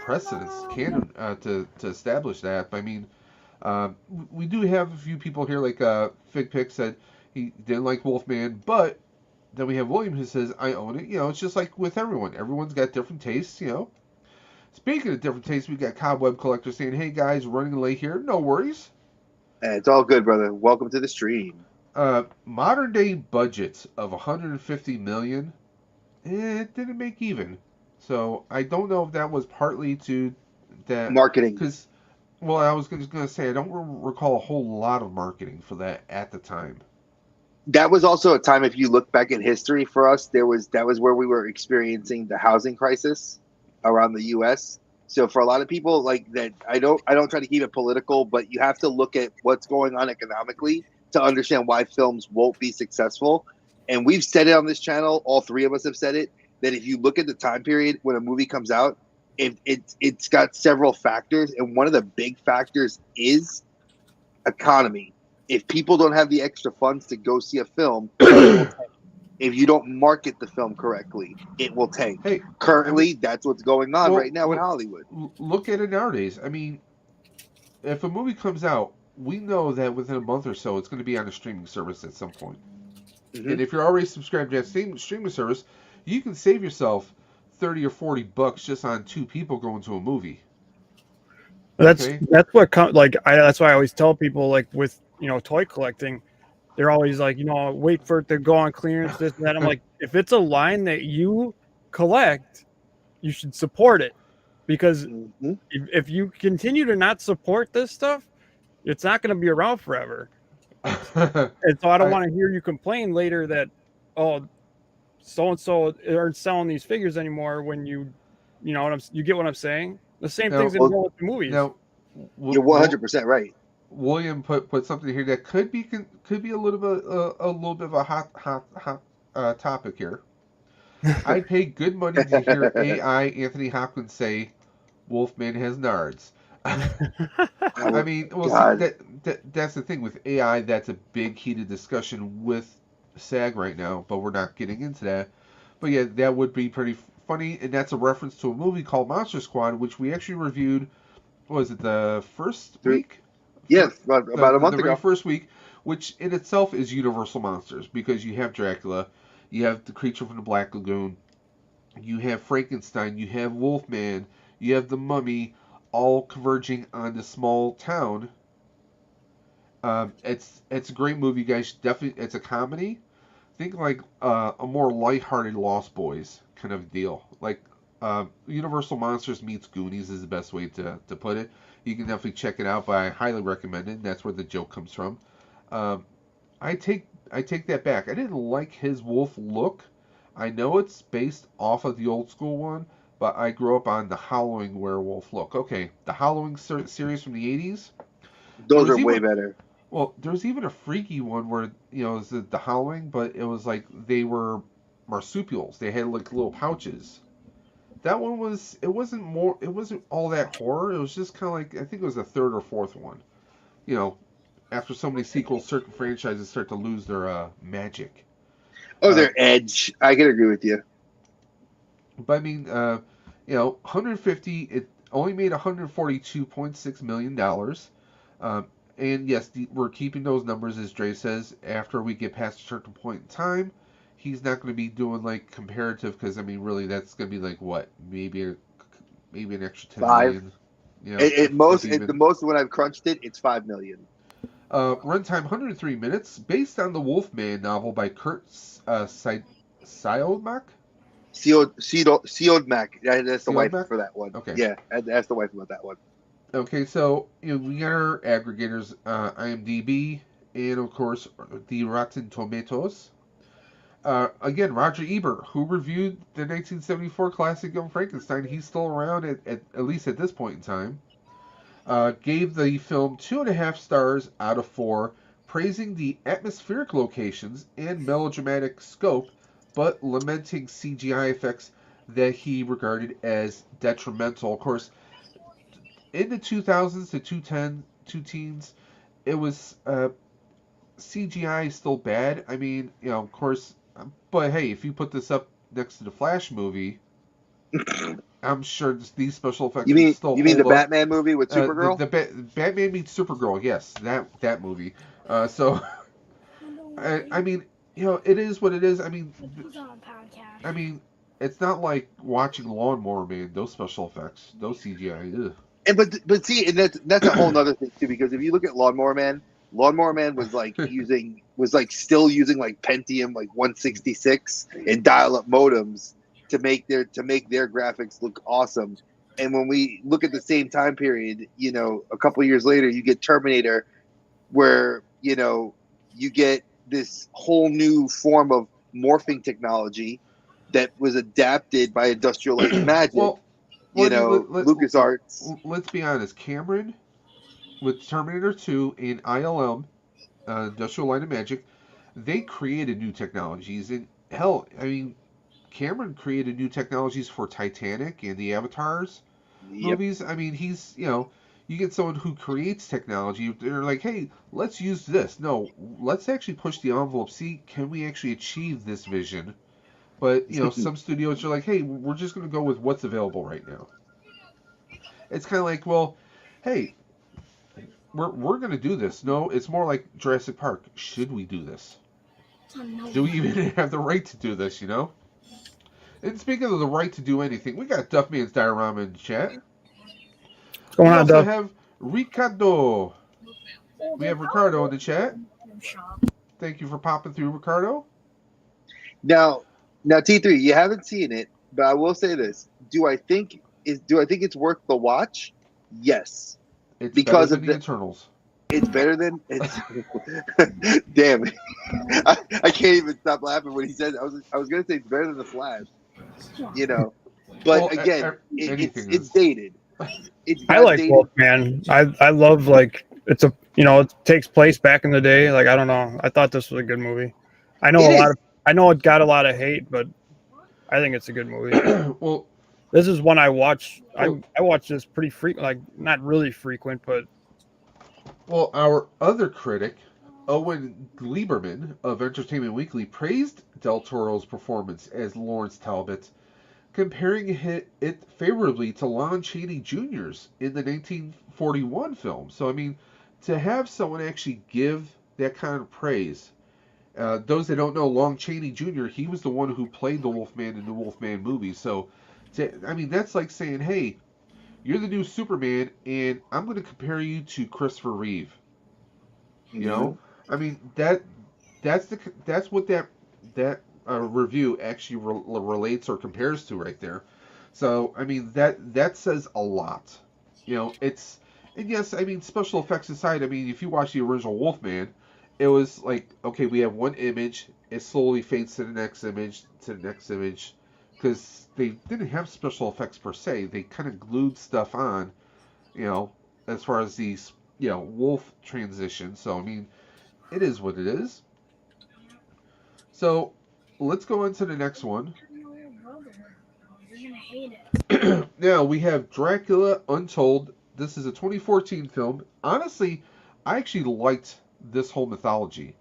precedence canon to establish that. But I mean, we do have a few people here like Fig Pick said he didn't like Wolfman, but then we have William who says I own it. It's just like with everyone. Everyone's got different tastes. Speaking of different tastes, we got Cobweb Collector saying, "Hey guys, running late here. No worries. It's all good, brother. Welcome to the stream. Modern day budgets of 150 million, it didn't make even. So I don't know if that was partly to that, Marketing. because well, I was just gonna say I don't recall a whole lot of marketing for that at the time. That was also a time, if you look back in history for us, that was where we were experiencing the housing crisis around the US. So for a lot of people like that, I don't try to keep it political, but you have to look at what's going on economically to understand why films won't be successful. And we've said it on this channel, all three of us have said it, that if you look at the time period when a movie comes out, it's got several factors, and one of the big factors is economy. If people don't have the extra funds to go see a film, it will tank. If you don't market the film correctly, it will tank. Hey, I Currently, mean, that's what's going on well, right now in Hollywood. look at it nowadays. I mean, if a movie comes out, we know that within a month or so, it's going to be on a streaming service at some point. Hmm. And if you're already subscribed to that same streaming service, you can save yourself $30 or $40 just on two people going to a movie. That's Okay. that's what that's why I always tell people, like, with toy collecting, they're always like, wait for it to go on clearance, this and that. I'm like, if it's a line that you collect, you should support it, because Hmm. if you continue to not support this stuff, it's not going to be around forever. And so I don't I want to hear you complain later that, oh, so and so aren't selling these figures anymore, when you know what you get what I'm saying. The same thing's now going to Well, go with the movies. now you're 100% right. William put something here that could be a little bit of a hot topic here. I'd pay good money to hear AI Anthony Hopkins say Wolfman has nards. I I would, mean, well, see, God, that's the thing with AI. That's a big heated discussion with SAG right now, but we're not getting into that. But yeah, that would be pretty funny, and that's a reference to a movie called Monster Squad, which we actually reviewed. What was it, the first three, week? yes, about a The month very ago. first week, which in itself is Universal Monsters, because you have Dracula, you have the creature from the Black Lagoon, you have Frankenstein, you have Wolfman, you have the Mummy, all converging on this small town. It's a great movie, guys. Definitely, it's a comedy. Think like a more lighthearted Lost Boys kind of deal. Like Universal Monsters meets Goonies is the best way to put it. You can definitely check it out, but I highly recommend it. And that's where the joke comes from. Um, I take that back. I didn't like his wolf look. I know it's based off of the old school one, but I grew up on the Halloween werewolf look. Okay, the Halloween series from the 80s. There Those was are way even better. Well, there's even a freaky one where it was the Howling, but it was like they were marsupials. They had like little pouches. That one was. It wasn't more. It wasn't all that horror. It was just kind of like I think it was the third or fourth one. You know, after so many sequels, certain franchises start to lose their magic. Oh, Uh, their edge. I can agree with you. but I mean, 150. It only made 142.6 million dollars. Um, and yes, we're keeping those numbers as Dre says. After we get past a certain point in time, he's not going to be doing like comparative because I mean, really, that's going to be like what maybe an extra 10 5. million. If The even. most when I've crunched it, it's 5 million. Runtime 103 minutes, based on the Wolfman novel by Kurt Siodmak. Sealed Mac. That's the wife Siodmak? for that one. Okay. Yeah, that's the wife about that one. Okay, so we got our aggregators, IMDb, and of course the Rotten Tomatoes. Again, Roger Ebert, who reviewed the 1974 classic Young Frankenstein, he's still around at least at this point in time. Gave the film 2.5 stars out of 4, praising the atmospheric locations and melodramatic scope, but lamenting CGI effects that he regarded as detrimental. Of course, in the 2000s to 2010, teens, it was CGI still bad. I mean, of course, but hey, if you put this up next to the Flash movie, I'm sure these special effects would still You mean the hold up. Batman movie with Supergirl? Batman meets Supergirl, yes, that movie. So I mean, it is what it is. I mean, it's not like watching Lawnmower Man. Those special effects, those CGI. Ugh. And but see, and that's a whole other thing too, because if you look at Lawnmower Man was like still using like Pentium like 166 and dial up modems to make their graphics look awesome. And when we look at the same time period, a couple of years later, you get Terminator, where you get this whole new form of morphing technology that was adapted by Industrial Light and Magic. Well, I mean, LucasArts. let's be honest. Cameron with Terminator 2 and ILM, Industrial Light and Magic, they created new technologies. And hell, I mean, Cameron created new technologies for Titanic and the Avatars Yep. movies. I mean, you get someone who creates technology. They're like, hey, let's use this. No, let's actually push the envelope. See, can we actually achieve this vision? But some studios are like, hey, we're just going to go with what's available right now. It's kind of like, well, hey, we're going to do this. No, it's more like Jurassic Park. Should we do this? Do we even have the right to do this? And speaking of the right to do anything, we got Duffman's Diorama in the chat. What's going We on, also Duff? have Ricardo. We have Ricardo in the chat. Thank you for popping through, Ricardo. Now T3, you haven't seen it, but I will say this: do I think it's worth the watch? Yes, It's because better of than the Eternals. it's better than it's. Damn it! I can't even stop laughing when he said. I was gonna say it's better than the Flash, but Well, again, anything it's is. dated. It's I got like dated. Wolfman. I love like it's a it takes place back in the day. Like I don't know. I thought this was a good movie. I know It is. I know it got a lot of hate, but I think it's a good movie. Well, This is one I watch. Well- I watch this pretty frequent, like not really frequent, but our other critic, Owen Gleiberman of Entertainment Weekly, praised Del Toro's performance as Lawrence Talbot, comparing it favorably to Lon Chaney Jr.'s in the 1941 film. So, I mean, to have someone actually give that kind of praise. Those that don't know, Lon Chaney Jr., he was the one who played the Wolfman in the Wolfman movie. So, I mean, that's like saying, hey, you're the new Superman, and I'm going to compare you to Christopher Reeve. I mean that's what that review actually relates or compares to right there. So I mean that says a lot. It's and yes, I mean special effects aside, I mean if you watch the original Wolfman, it was like okay, we have one image, it slowly fades to the next image, because they didn't have special effects per se. They kind of glued stuff on, as far as these wolf transition. So I mean, it is what it is. So let's go into the next one. Now we have Dracula Untold. This is a 2014 film. Honestly, I actually liked this whole mythology.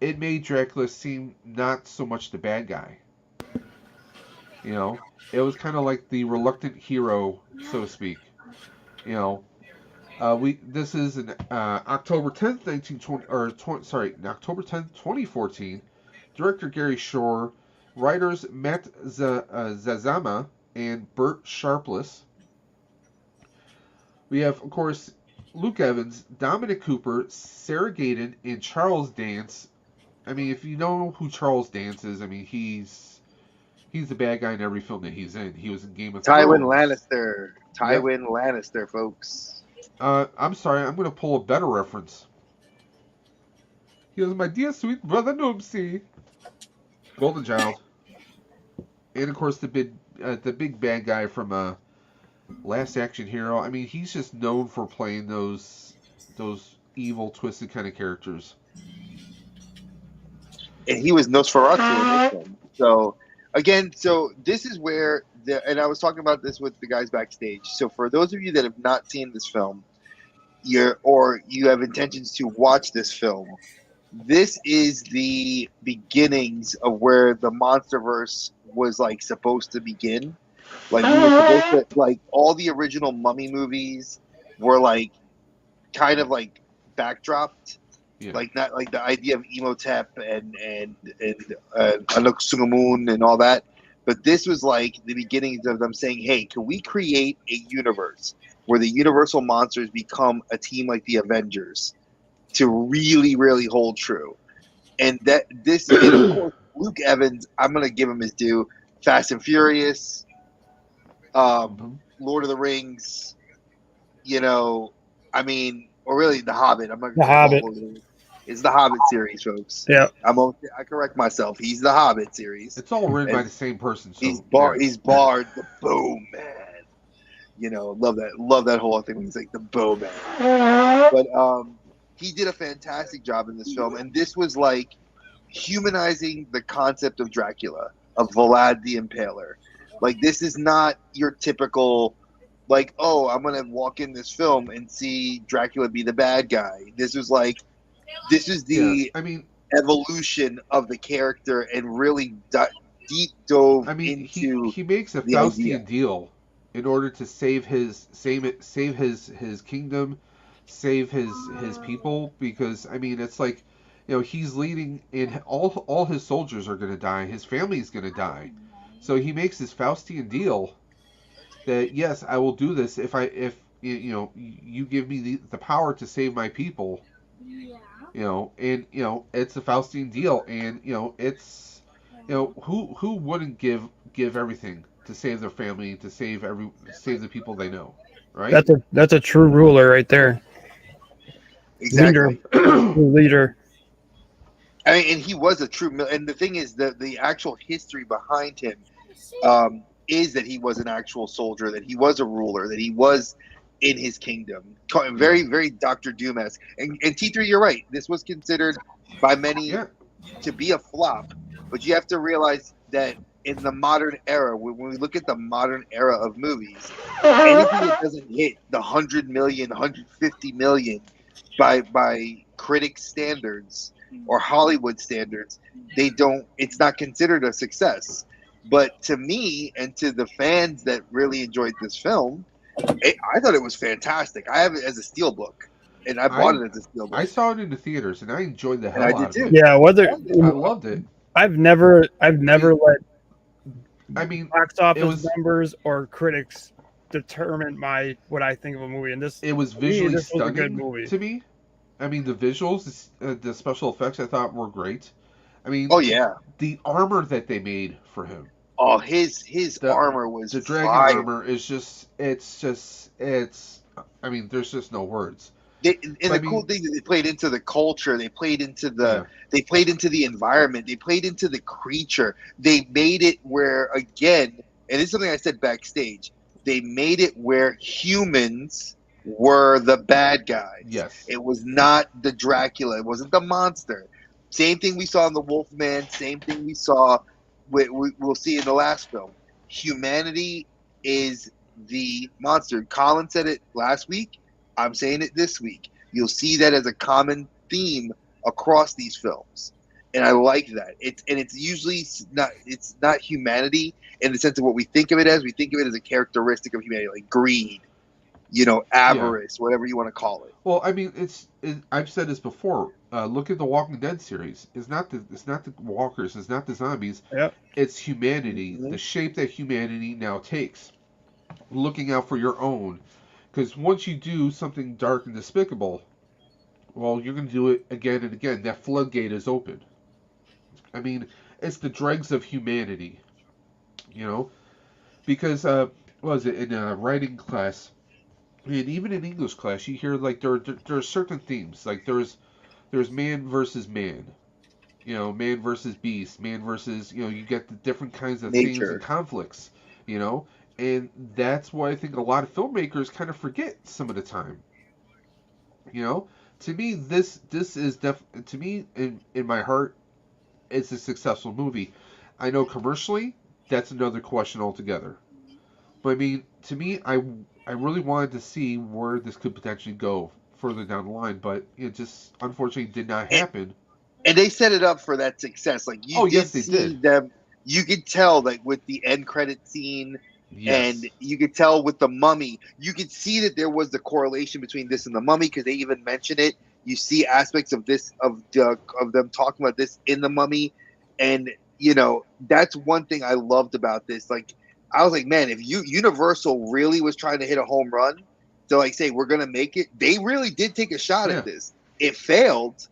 It made Dracula seem not so much the bad guy. You know, it was kind of like the reluctant hero, so to speak. You know, we this is an October 10th, 1920 or 20, sorry, October 10th, 2014. Director Gary Shore, writers Matt Zazama and Burt Sharpless. We have, of course, Luke Evans, Dominic Cooper, Sarah Gadon, and Charles Dance. I mean, if you know who Charles Dance is, I mean he's the bad guy in every film that he's in. He was in Game of Tywin Thrones. Lannister. Yep. Tywin Lannister, folks. I'm sorry, I'm going to pull a better reference. He was my dear sweet brother Noopsy. Golden Child. And of course the big bad guy from Last Action Hero. I mean, he's just known for playing those evil, twisted kind of characters. And he was Nosferatu in this one. So again, this is where and I was talking about this with the guys backstage. So for those of you that have not seen this film, you have intentions to watch this film, this is the beginnings of where the MonsterVerse was like supposed to begin. Like we were supposed to, like all the original Mummy movies were like kind of like backdropped. Yeah. Like not like the idea of Emotep and Anuk Sungamoon and all that, but this was like the beginnings of them saying, "Hey, can we create a universe where the Universal monsters become a team like the Avengers to really, really hold true?" And that this, and of course, Luke Evans, I'm gonna give him his due. Fast and Furious, Lord of the Rings, I mean, or really The Hobbit. I'm not The Hobbit. It's the Hobbit series, folks. Yeah, I correct myself. He's the Hobbit series. It's all written by the same person. So he's Bard, the Boom Man. Love that whole thing when he's like the Boom Man. But he did a fantastic job in this film, and this was like humanizing the concept of Dracula, of Vlad the Impaler. Like, this is not your typical, like, oh, I'm gonna walk in this film and see Dracula be the bad guy. This is the evolution of the character, and really deep dove into. He makes a Faustian deal in order to save his kingdom, save his people, because I mean it's like, he's leading, and all his soldiers are going to die, his family's going to die, so he makes this Faustian deal that yes, I will do this if you give me the power to save my people. And it's a Faustian deal, and it's who wouldn't give everything to save their family, to save the people they know, right? That's a true ruler right there. Exactly. Leader. I mean, and he was a true. And the thing is that the actual history behind him is that he was an actual soldier, that he was a ruler, that he was in his kingdom. Very, very Dr. Doom-esque. And T3, you're right. This was considered by many to be a flop. But you have to realize that in the modern era, when we look at the modern era of movies, anything that doesn't hit the 100 million, 150 million by critic standards or Hollywood standards, it's not considered a success. But to me and to the fans that really enjoyed this film, I thought it was fantastic. I have it as a steelbook, and I bought it as a steelbook. I saw it in the theaters, and I enjoyed the hell out of it. Yeah, I loved it. I've never let box office numbers or critics determine what I think of a movie. And it was visually stunning was a good movie to me. I mean, the visuals, the special effects, I thought were great. I mean, the armor that they made for him. Oh, his armor was the dragon armor is just I mean, there's just no words. Cool thing is they played into the culture, they played into the environment, they played into the creature. They made it where, again, and this is something I said backstage, they made it where humans were the bad guys. Yes. It was not the Dracula. It wasn't the monster. Same thing we saw in the Wolfman. Same thing we saw. We'll see in the last film. Humanity is the monster. Colin said it last week. I'm saying it this week. You'll see that as a common theme across these films, and I like that. It's usually not. It's not humanity in the sense of what we think of it as. We think of it as a characteristic of humanity, like greed, avarice, whatever you want to call it. Well, I mean, I've said this before. Look at the Walking Dead series. It's not the walkers. It's not the zombies. Yep. It's humanity. Mhm. The shape that humanity now takes. Looking out for your own. Because once you do something dark and despicable, well, you're going to do it again and again. That floodgate is open. I mean, it's the dregs of humanity. Because what was it in a writing class? And even in English class, you hear like there are certain themes. Like there's man versus man, man versus beast, man versus you get the different kinds of themes Nature. and conflicts, and that's why I think a lot of filmmakers kind of forget some of the time. To me this is to me in my heart, it's a successful movie. I know commercially that's another question altogether. But I mean, to me, I really wanted to see where this could potentially go further down the line, but it just unfortunately did not happen. And they set it up for that success. Like Yes, they did. Them. You could tell, like with the end credit scene, Yes. and you could tell with the Mummy. You could see that there was the correlation between this and the Mummy because they even mention it. You see aspects of this of them talking about this in the Mummy, and that's one thing I loved about this. Like I was like, man, if Universal really was trying to hit a home run to like say we're gonna make it, they really did take a shot at this. It failed,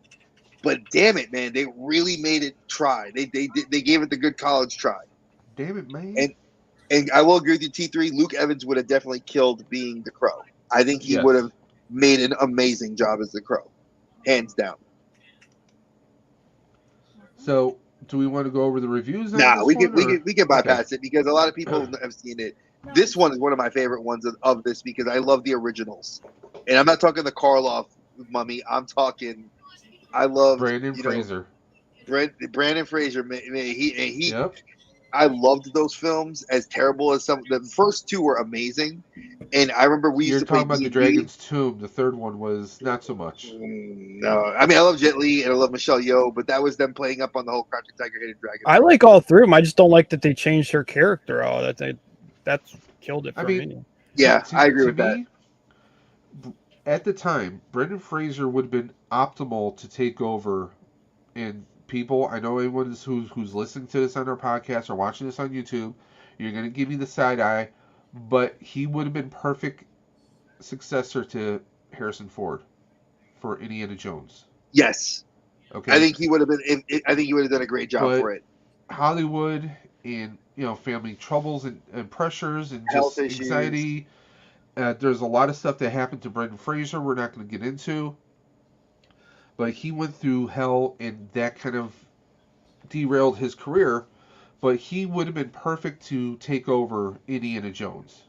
but damn it, man, they really made it try. They gave it the good college try. Damn it, man. And I will agree with you, T3. Luke Evans would have definitely killed being the Crow. I think he would have made an amazing job as the Crow, hands down. So, do we want to go over the reviews? Nah, we can bypass it because a lot of people have seen it. This one is one of my favorite ones of this because I love the originals, and I'm not talking the Karloff Mummy. I'm talking. I love Brandon Fraser. Brandon Fraser, man, he. Yep. I loved those films. As terrible as the first two were amazing, and I remember we used to play. You're talking about the Dragon's Tomb. The third one was not so much. No, I mean I love Jet Li and I love Michelle Yeoh, but that was them playing up on the whole Crouching Tiger, Hidden Dragon. I like all three of them. I just don't like that they changed her character out. That's killed it for me. Yeah, I agree with that. At the time, Brendan Fraser would have been optimal to take over. And people, I know anyone who's listening to this on our podcast or watching this on YouTube, you're going to give me the side eye, but he would have been perfect successor to Harrison Ford for Indiana Jones. Yes. Okay. I think he would have been. I think he would have done a great job for it. Hollywood and family troubles and pressures and health just anxiety. There's a lot of stuff that happened to Brendan Fraser. We're not going to get into. But he went through hell, and that kind of derailed his career. But he would have been perfect to take over Indiana Jones.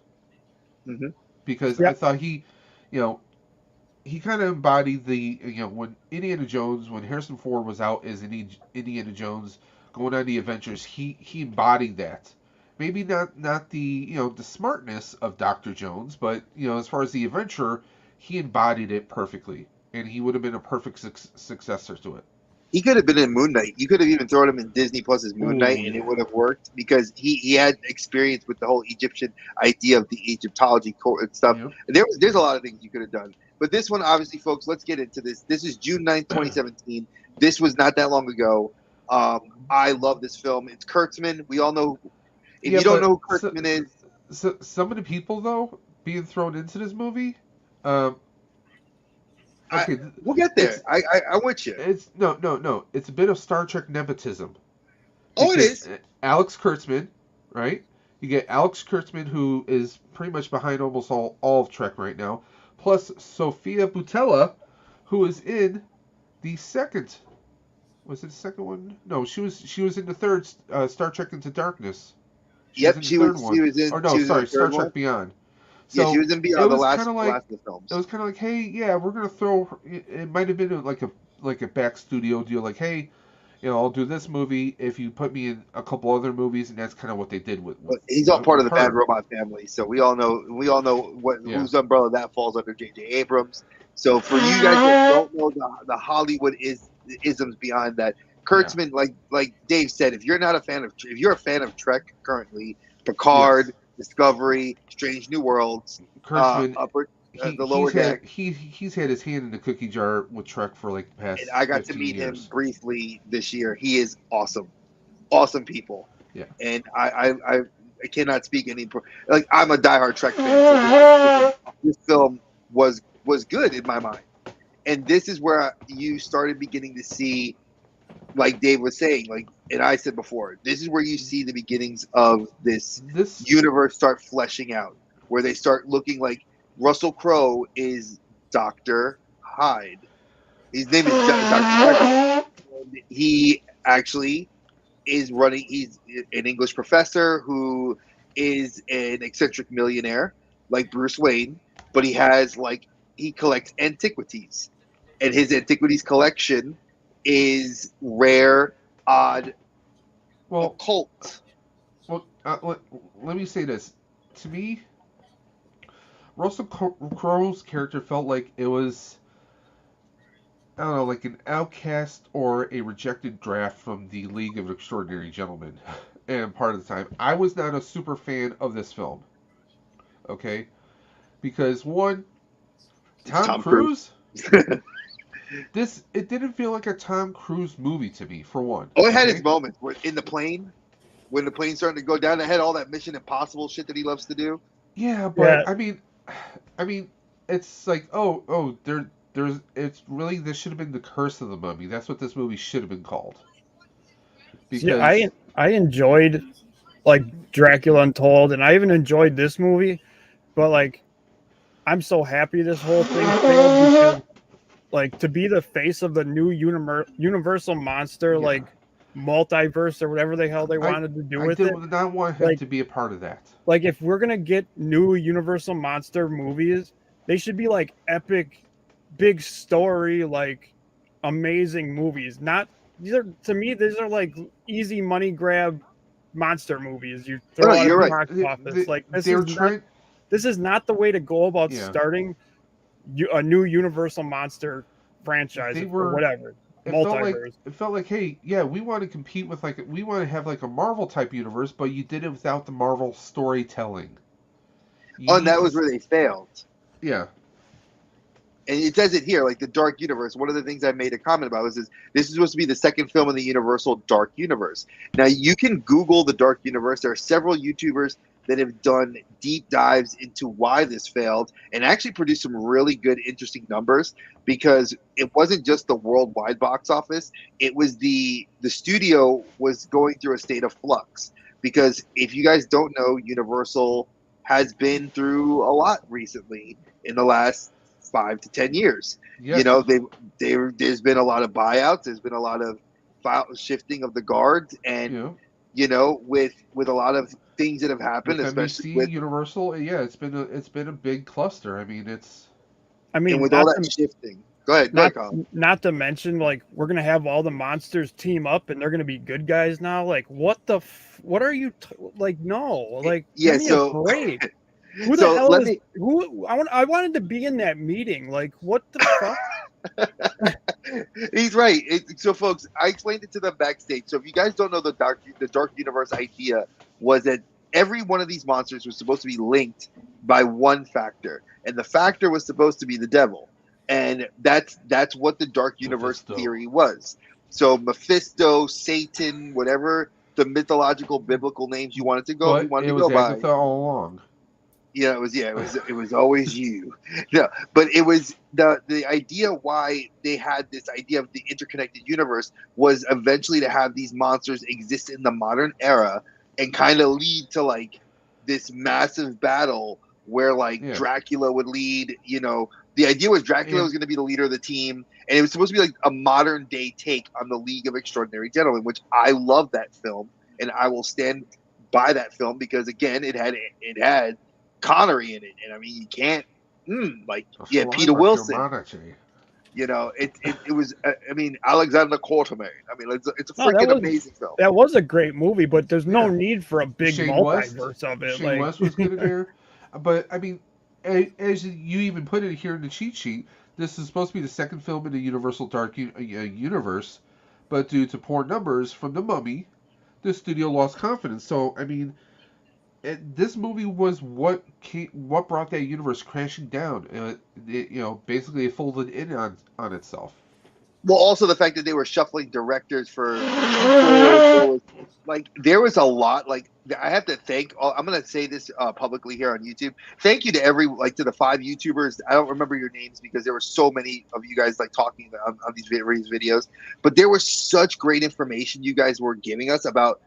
Mm-hmm. Because I thought he kind of embodied when Indiana Jones, when Harrison Ford was out as Indiana Jones going on the adventures, he embodied that. Maybe not the the smartness of Dr. Jones, but as far as the adventure, he embodied it perfectly. And he would have been a perfect successor to it. He could have been in Moon Knight. You could have even thrown him in Disney Plus's Moon Knight, and it would have worked because he had experience with the whole Egyptian idea of the Egyptology and stuff. Yep. There's a lot of things you could have done. But this one, obviously, folks, let's get into this. This is June 9th, 2017. This was not that long ago. I love this film. It's Kurtzman. We all know. If you don't know who Kurtzman is. So, some of the people, though, being thrown into this movie... Okay, we'll get there. I'm with you. It's no. It's a bit of Star Trek nepotism. Oh, it is. Alex Kurtzman, right? You get Alex Kurtzman, who is pretty much behind almost all of Trek right now, plus Sophia Boutella, who is in the second. Was it the second one? No, she was in the third Star Trek Into Darkness. She was in. Star Trek Beyond. Yeah, So she was in it Beyond was kind of the like last of the films. it was kind of like, hey, yeah, we're gonna throw. It might have been like a back studio deal, like, hey, I'll do this movie if you put me in a couple other movies, and that's kind of what they did But he's all part of with the Bad her. Robot family, so we all know what Yeah. whose umbrella that falls under. J.J. Abrams. So for you guys that don't know the Hollywood isms behind that, Kurtzman, like Dave said, if you're a fan of Trek currently, Picard, Yes. Discovery, Strange New Worlds, Kurtzman, the Lower Deck, he's had his hand in the cookie jar with Trek for like the and past I got to 15 meet him years. briefly this year. He is awesome people. Yeah. And I cannot speak any like I'm a diehard Trek fan. So this film was good in my mind, and this is where you started beginning to see, like Dave was saying, like and I said before, this is where you see the beginnings of this universe start fleshing out, where they start looking like Russell Crowe is Dr. Hyde. His name is Dr. Hyde. He actually is running. He's an English professor who is an eccentric millionaire like Bruce Wayne, but he collects antiquities, and his antiquities collection is rare, odd, occult. Well, let me say this. To me, Russell Crowe's character felt like it was, I don't know, like an outcast or a rejected draft from the League of Extraordinary Gentlemen. And part of the time, I was not a super fan of this film. Okay, because one, Tom Cruise. It didn't feel like a Tom Cruise movie to me. For one, it had its moments in the plane. When the plane's starting to go down, it had all that Mission Impossible shit that he loves to do. Yeah, but I mean, it's like, it's really, this should have been The Curse of the Mummy. That's what this movie should have been called. Because I enjoyed like Dracula Untold, and I even enjoyed this movie, but like I'm so happy this whole thing failed because like to be the face of the new Universal monster, like multiverse or whatever the hell they wanted to do with it. I did not want him to be a part of that. Like if we're gonna get new Universal monster movies, they should be like epic, big story, like amazing movies. Not these are like easy money grab monster movies. You throw out of the box office. Like this is not the way to go about starting a new Universal monster franchise or whatever. Multiverse. It felt like, hey, yeah, we want to compete with we want to have like a Marvel type universe, but you did it without the Marvel storytelling. And that was where they failed. Yeah. And it says it here, like the Dark Universe. One of the things I made a comment about was this is supposed to be the second film in the Universal Dark Universe. Now you can Google the Dark Universe. There are several YouTubers that have done deep dives into why this failed and actually produced some really good, interesting numbers, because it wasn't just the worldwide box office. It was the studio was going through a state of flux, because if you guys don't know, Universal has been through a lot recently in the last 5 to 10 years. Yes. There's been a lot of buyouts. There's been a lot of shifting of the guards, and with a lot of things that have happened, especially with Universal. Yeah, it's been a big cluster. I mean, and with all that shifting. Go ahead, Colin. Not to mention, like, we're gonna have all the monsters team up, and they're gonna be good guys now. Like, what are you like? No, like, yeah. So great. Who the hell is who? I wanted to be in that meeting. Like, what the fuck? He's right. So, folks, I explained it to them backstage. So, if you guys don't know, the Dark Universe idea was that every one of these monsters was supposed to be linked by one factor, and the factor was supposed to be the devil, and that's what the Dark Universe theory was. So, Mephisto, Satan, whatever the mythological biblical names you wanted to go, it was Agatha all along. Yeah, it was always you. No, but it was the idea why they had this idea of the interconnected universe was eventually to have these monsters exist in the modern era and kind of lead to like this massive battle where Dracula would lead. The idea was Dracula was going to be the leader of the team, and it was supposed to be like a modern day take on the League of Extraordinary Gentlemen, which I love that film, and I will stand by that film because again, it had Connery in it, and I mean you can't like yeah, Peter Saliva Wilson. humanity. You know, it was. I mean, Alexander Quartermain. I mean, it's a No, freaking amazing film. that was a great movie, but there's no Yeah. need for a big Shane West. multiverse of it. Shane Like, West was good in there. But, I mean, as you even put it here in the cheat sheet, this is supposed to be the second film in the Universal Dark Universe. But due to poor numbers from The Mummy, the studio lost confidence. So, I mean, this movie was what brought that universe crashing down. Basically it folded in on itself. Well, also the fact that they were shuffling directors for sequels, like there was a lot. Like I have to thank. I'm going to say this publicly here on YouTube. Thank you to to the 5 YouTubers. I don't remember your names because there were so many of you guys like talking on these various videos. But there was such great information you guys were giving us about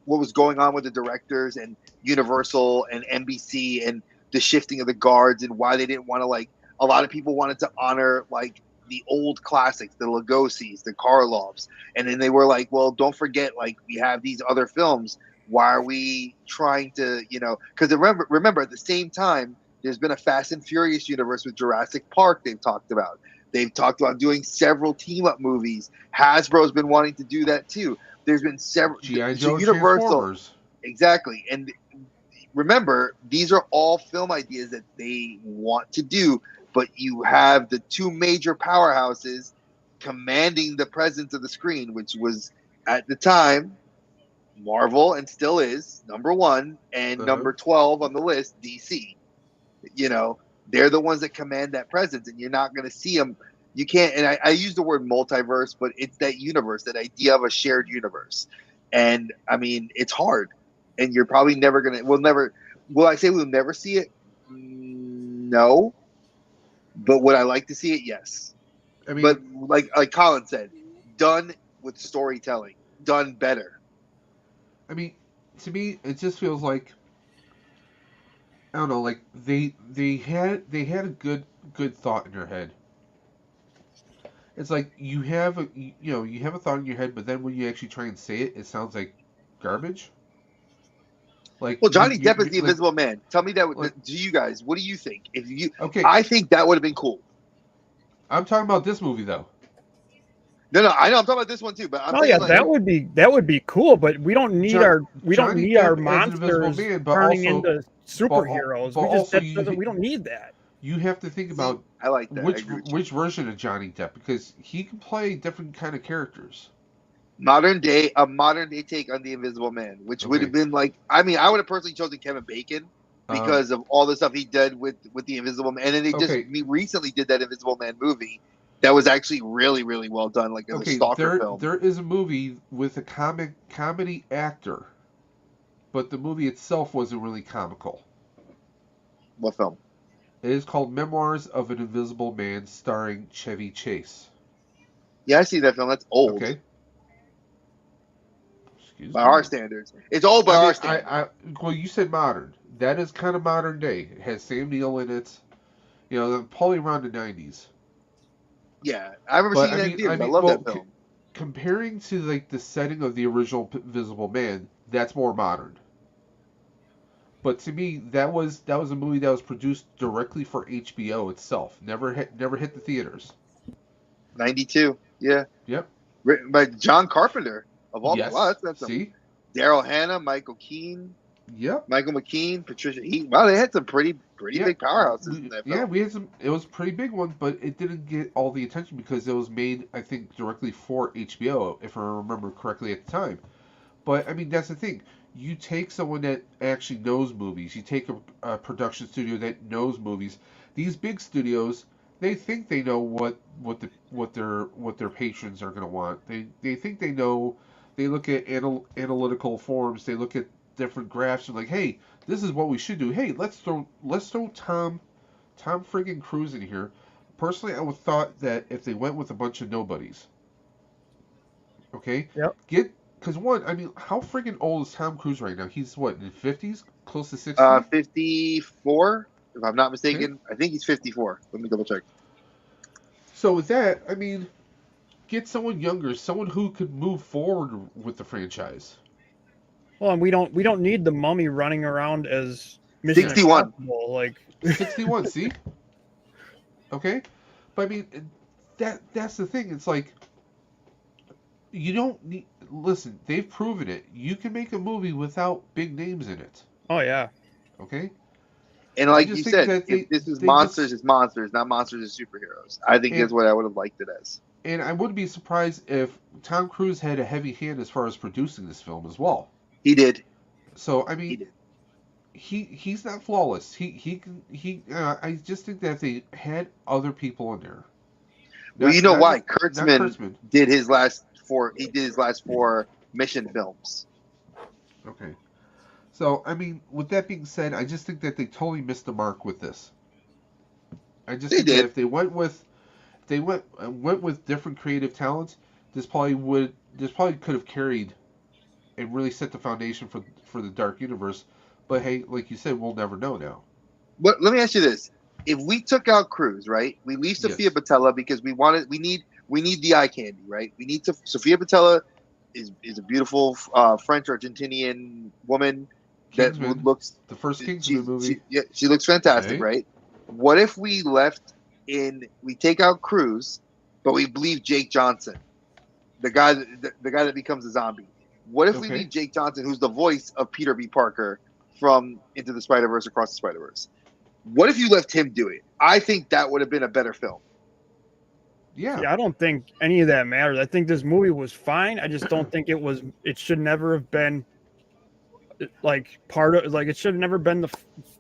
what was going on with the directors and Universal and NBC and the shifting of the guards and why they didn't want to like. A lot of people wanted to honor like the old classics, the Lugosi's, the Karloffs, and then they were like, well, don't forget, like we have these other films. Why are we trying to, because remember at the same time, there's been a Fast and Furious universe with Jurassic Park they've talked about. They've talked about doing several team-up movies. Hasbro's been wanting to do that too. There's been several. G.I. Joe, Universal, Transformers. exactly. And remember, these are all film ideas that they want to do. But you have the 2 major powerhouses commanding the presence of the screen, which was at the time Marvel and still is number 1 and number 12 on the list, DC. They're the ones that command that presence, and you're not going to see them. You can't. And I use the word multiverse, but it's that universe, that idea of a shared universe. And I mean, it's hard, and you're probably never going to. Will I say we'll never see it? No. But would I like to see it? Yes. I mean, but like Colin said, done with storytelling, done better. I mean, to me, it just feels like I don't know, like they had a good thought in their head. It's like you have a thought in your head, but then when you actually try and say it, it sounds like garbage. Like, well, Johnny Depp is the Invisible Man. Tell me that. Do you guys? What do you think? Okay, I think that would have been cool. I'm talking about this movie though. No, I know. I'm talking about this one too. But that would be cool. But we don't need our monsters turning into superheroes. We don't need that. You have to think about I like that. which version of Johnny Depp, because he can play different kind of characters. A modern day take on the Invisible Man, which would have been like, I mean, I would have personally chosen Kevin Bacon because of all the stuff he did with the Invisible Man, and then they recently did that Invisible Man movie that was actually really, really well done, like a stalker film. There is a movie with a comedy actor, but the movie itself wasn't really comical. What film? It is called Memoirs of an Invisible Man, starring Chevy Chase. Yeah, I see that film. That's old. Okay. By our standards. It's old by our standards. Well, you said modern. That is kind of modern day. It has Sam Neill in it. Probably around the 90s. Yeah, I remember seeing that in theaters. I love that film. Comparing to like the setting of the original Invisible Man, that's more modern. But to me, that was a movie that was produced directly for HBO itself. Never hit the theaters. 92. Yeah. Yep. Written by John Carpenter. Of all, yes. Wow, that's See? Daryl Hannah, Michael Keane. Yep. Michael McKean, Patricia Heaton. Wow, they had some pretty big powerhouses in that film. Yeah, we had some. It was a pretty big one, but it didn't get all the attention because it was made, I think, directly for HBO, if I remember correctly at the time. But I mean, that's the thing. You take someone that actually knows movies. You take a production studio that knows movies. These big studios, they think they know what their patrons are going to want. They think they know. They look at analytical forms. They look at different graphs and like, hey, this is what we should do. Hey, let's throw Tom friggin' Cruise in here. Personally, I would thought that if they went with a bunch of nobodies, okay, yep. Because one, I mean, how friggin' old is Tom Cruise right now? He's what, in his 50s, close to 60? 54, if I'm not mistaken. Okay. I think he's 54. Let me double check. So with that, I mean, get someone younger, someone who could move forward with the franchise. Well, and we don't need the Mummy running around as Mission 61. Impossible, like 61. See, okay, but I mean that's the thing. It's like you don't need. Listen, they've proven it. You can make a movie without big names in it. oh yeah. Okay. And I like just you think said, that if this is they monsters, just it's monsters, not monsters as superheroes. I think that's and what I would have liked it as. and I wouldn't be surprised if Tom Cruise had a heavy hand as far as producing this film as well. He did. So I He mean, did. he's not flawless. He. I just think that they had other people in there. Well, you know Not why? just not Kurtzman Kurtzman. did his last four. He did his last four mission films. Okay. So I mean, with that being said, I just think that they totally missed the mark with this. I just They think that did. if they went with different creative talents, this probably could have carried and really set the foundation for the Dark Universe. But hey, like you said, we'll never know now. But let me ask you this: if we took out Cruz, right? We leave Sophia Yes. Botella because we need the eye candy, right? We need to. Sophia Botella is a beautiful French Argentinian woman that Kingsman, looks. the first Kingsman movie. She looks fantastic, Okay. right? What if we we take out Cruz, but we leave Jake Johnson, the guy that becomes a zombie? What if we Okay. leave Jake Johnson, who's the voice of Peter B. Parker from Into the Spider-Verse, Across the Spider-Verse? What if you left him do it? I think that would have been a better film. Yeah. Yeah, I don't think any of that matters. I think this movie was fine. I just don't think it should never have been like it should have never been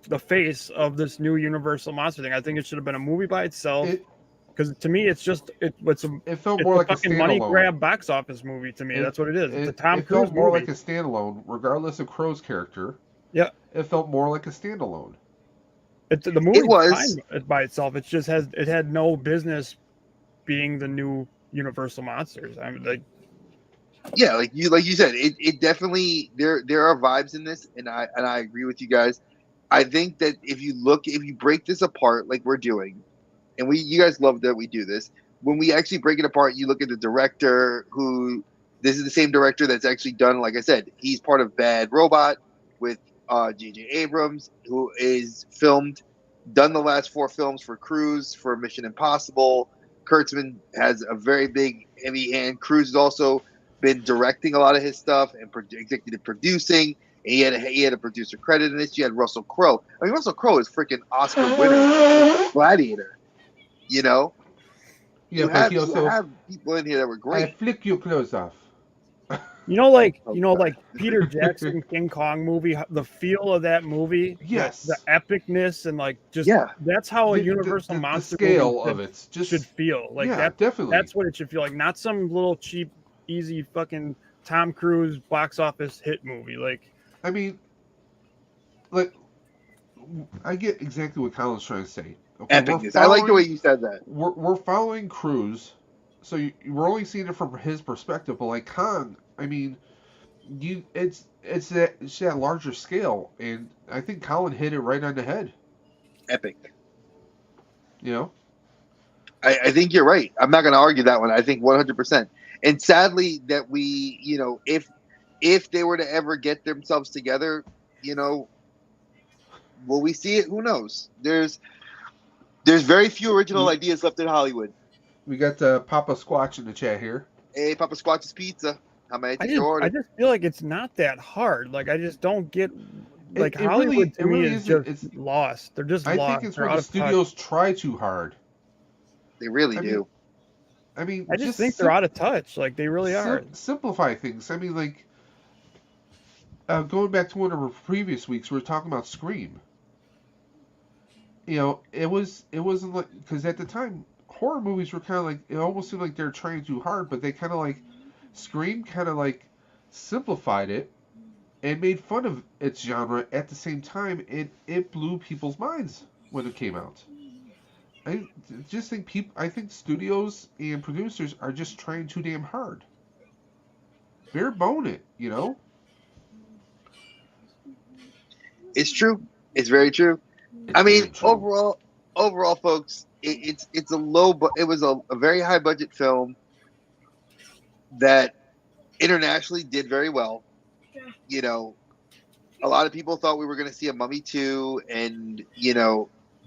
the face of this new Universal monster thing. I think it should have been a movie by itself. Because to me, it's just It felt it's more a like a fucking money standalone. grab box office movie to me. That's what it is. It's a Tom It Cruise felt more movie. like a standalone, regardless of Crow's character. Yeah. It felt more like a standalone. The movie was fine by itself. It just had no business being the new Universal monsters. I mean, like, yeah, like you said, it definitely there are vibes in this, and I agree with you guys. I think that if you break this apart like we're doing, and you guys love that we do this. When we actually break it apart, you look at the director this is the same director that's actually done, like I said, he's part of Bad Robot with J.J. Abrams, who is done the last 4 films for Cruise, for Mission Impossible. Kurtzman has a very big, heavy hand. Cruise has also been directing a lot of his stuff and executive producing. And he had a producer credit in this. You had Russell Crowe. I mean, Russell Crowe is freaking Oscar winner, Gladiator. You know, Yeah, you but he you also. have people in here that were I great. flick your clothes off. like Peter Jackson King Kong movie, the feel of that movie, Yes. the epicness, and like just Yeah. that's how a The- Universal the monster scale movie of it just should feel. Like yeah, definitely. that's what it should feel like. Not some little cheap, easy fucking Tom Cruise box office hit movie. Like, I mean, like, I get exactly what Colin's trying to say. Okay, Epicness. I like the way you said that. We're following Cruise, so we're only seeing it from his perspective. But like Kong, I mean, it's that larger scale, and I think Colin hit it right on the head. Epic. You know. I think you're right. I'm not going to argue that one. I think 100%. And sadly, that we, if they were to ever get themselves together, will we see it? Who knows? There's very few original ideas left in Hollywood. We got Papa Squatch in the chat here. Hey, Papa Squatch's Pizza. How may I I take your order? just feel like it's not that hard. Like, I just don't get. Like, It Hollywood to me really is isn't. just lost. They're just I lost. think it's They're where out the of touch. studios try too hard. They really do. I mean, I just think they're out of touch. Like, they really are. Simplify things. I mean, like, going back to one of our previous weeks, we were talking about Scream. It wasn't like, because at the time, horror movies were kind of like, it almost seemed like they're trying too hard, but they kind of like, Scream kind of like simplified it and made fun of its genre. At the same time, it blew people's minds when it came out. I just think I think studios and producers are just trying too damn hard. Bare bone it, It's true. It's very true. I mean, overall, folks, it's a low, but it was a very high budget film that internationally did very well. A lot of people thought we were going to see a Mummy 2, and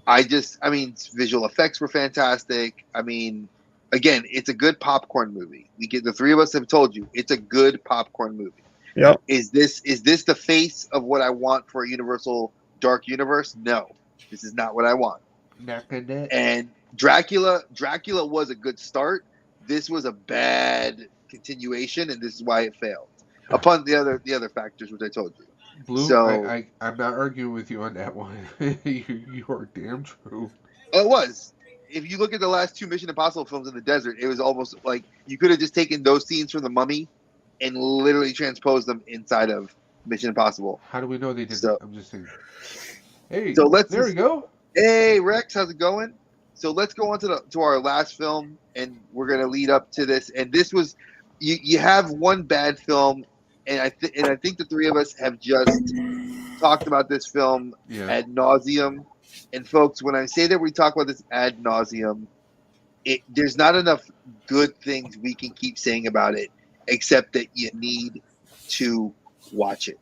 I mean, visual effects were fantastic. I mean, again, it's a good popcorn movie. The three of us have told you it's a good popcorn movie. Yep. Is this the face of what I want for a Universal Dark Universe? No, this is not what I want. And Dracula was a good start. This was a bad continuation, and this is why it failed. Upon the other factors which I told you. Blue, So I'm not arguing with you on that one. you are damn true. it was. If you look at the last two Mission Impossible films in the desert, it was almost like you could have just taken those scenes from The Mummy and literally transposed them inside of Mission Impossible. How do we know they did So- that? I'm just saying. Hey, So there we go. Hey Rex, how's it going? So let's go on to our last film, and we're gonna lead up to this. And this was you have one bad film, and I think the three of us have just talked about this film ad nauseum. And folks, when I say that we talk about this ad nauseum, there's not enough good things we can keep saying about it, except that you need to watch it.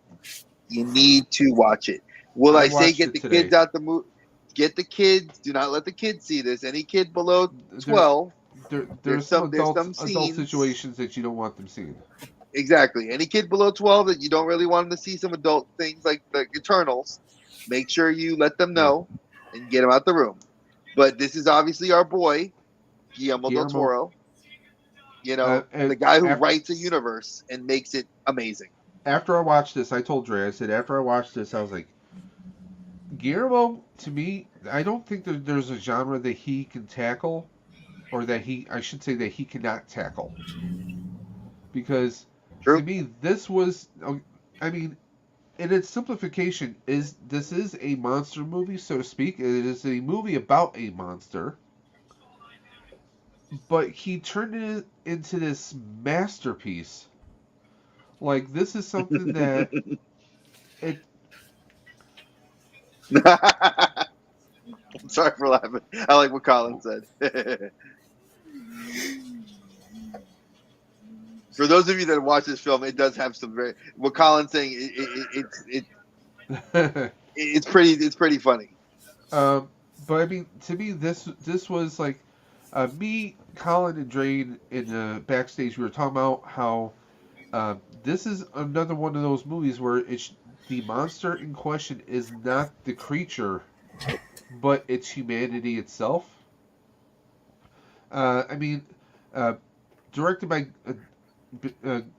You need to watch it. Will I say get the kids out the movie? Get the kids. Do not let the kids see this. Any kid below 12. There's some adult situations that you don't want them seeing. Exactly. Any kid below 12 that you don't really want them to see some adult things like the Eternals, make sure you let them know and get them out the room. But this is obviously our boy, Guillermo del Toro. The guy who writes a universe and makes it amazing. After I watched this, I told Dre, I said, after I watched this, I was like, Guillermo, to me, I don't think that there's a genre that he can tackle, or that I should say that he cannot tackle. Because, to me, this was, I mean, in its simplification, this is a monster movie, so to speak. It is a movie about a monster. But he turned it into this masterpiece. Like, this is something that I'm sorry for laughing. I like what Colin said. For those of you that watch this film, it does have some what Colin's saying. It's pretty funny. But I mean, to me, this was like me, Colin, and Drain in the backstage. We were talking about how this is another one of those movies where the monster in question is not the creature, but it's humanity itself. I mean, directed by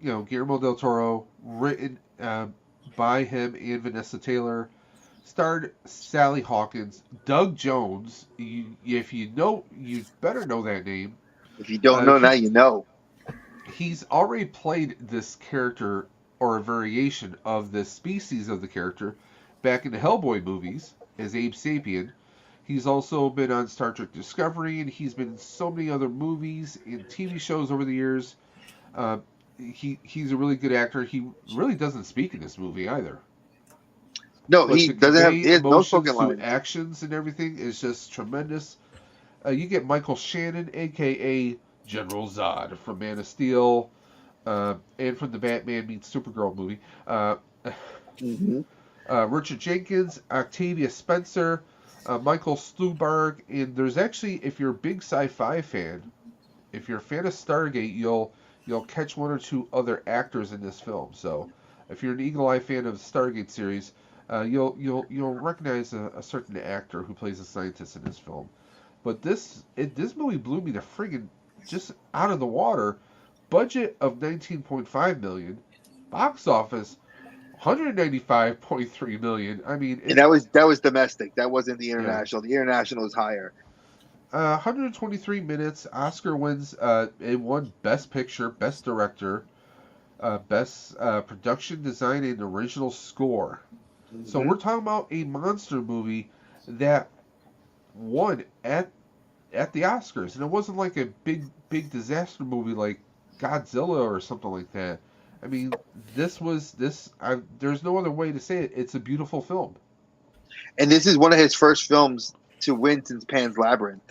Guillermo del Toro, written by him and Vanessa Taylor, starred Sally Hawkins, Doug Jones. If you know, you better know that name. If you don't know now, you know. He's already played this character, or a variation of this species of the character, back in the Hellboy movies as Abe Sapien. He's also been on Star Trek Discovery, and he's been in so many other movies and TV shows over the years. He's a really good actor. He really doesn't speak in this movie either. No, he doesn't have. He has no spoken lines. Actions and everything is just tremendous. You get Michael Shannon, aka General Zod from Man of Steel, and from the Batman meets Supergirl movie. Richard Jenkins, Octavia Spencer, Michael Stuhlbarg, and there's actually, if you're a big sci-fi fan, if you're a fan of Stargate, you'll catch one or two other actors in this film. So, if you're an Eagle Eye fan of the Stargate series, you'll recognize a certain actor who plays a scientist in this film. But this movie blew me to friggin' just out of the water. Budget of $19.5 million, box office $195.3 million. I mean, and that was domestic. That wasn't the international. Yeah. The international is higher. 123 minutes. Oscar wins. It won Best Picture, Best Director, Best Production Design, and Original Score. Mm-hmm. So we're talking about a monster movie that won at the Oscars, and it wasn't like a big disaster movie like Godzilla or something like that. I mean, there's no other way to say it. It's a beautiful film. And this is one of his first films to win since Pan's Labyrinth.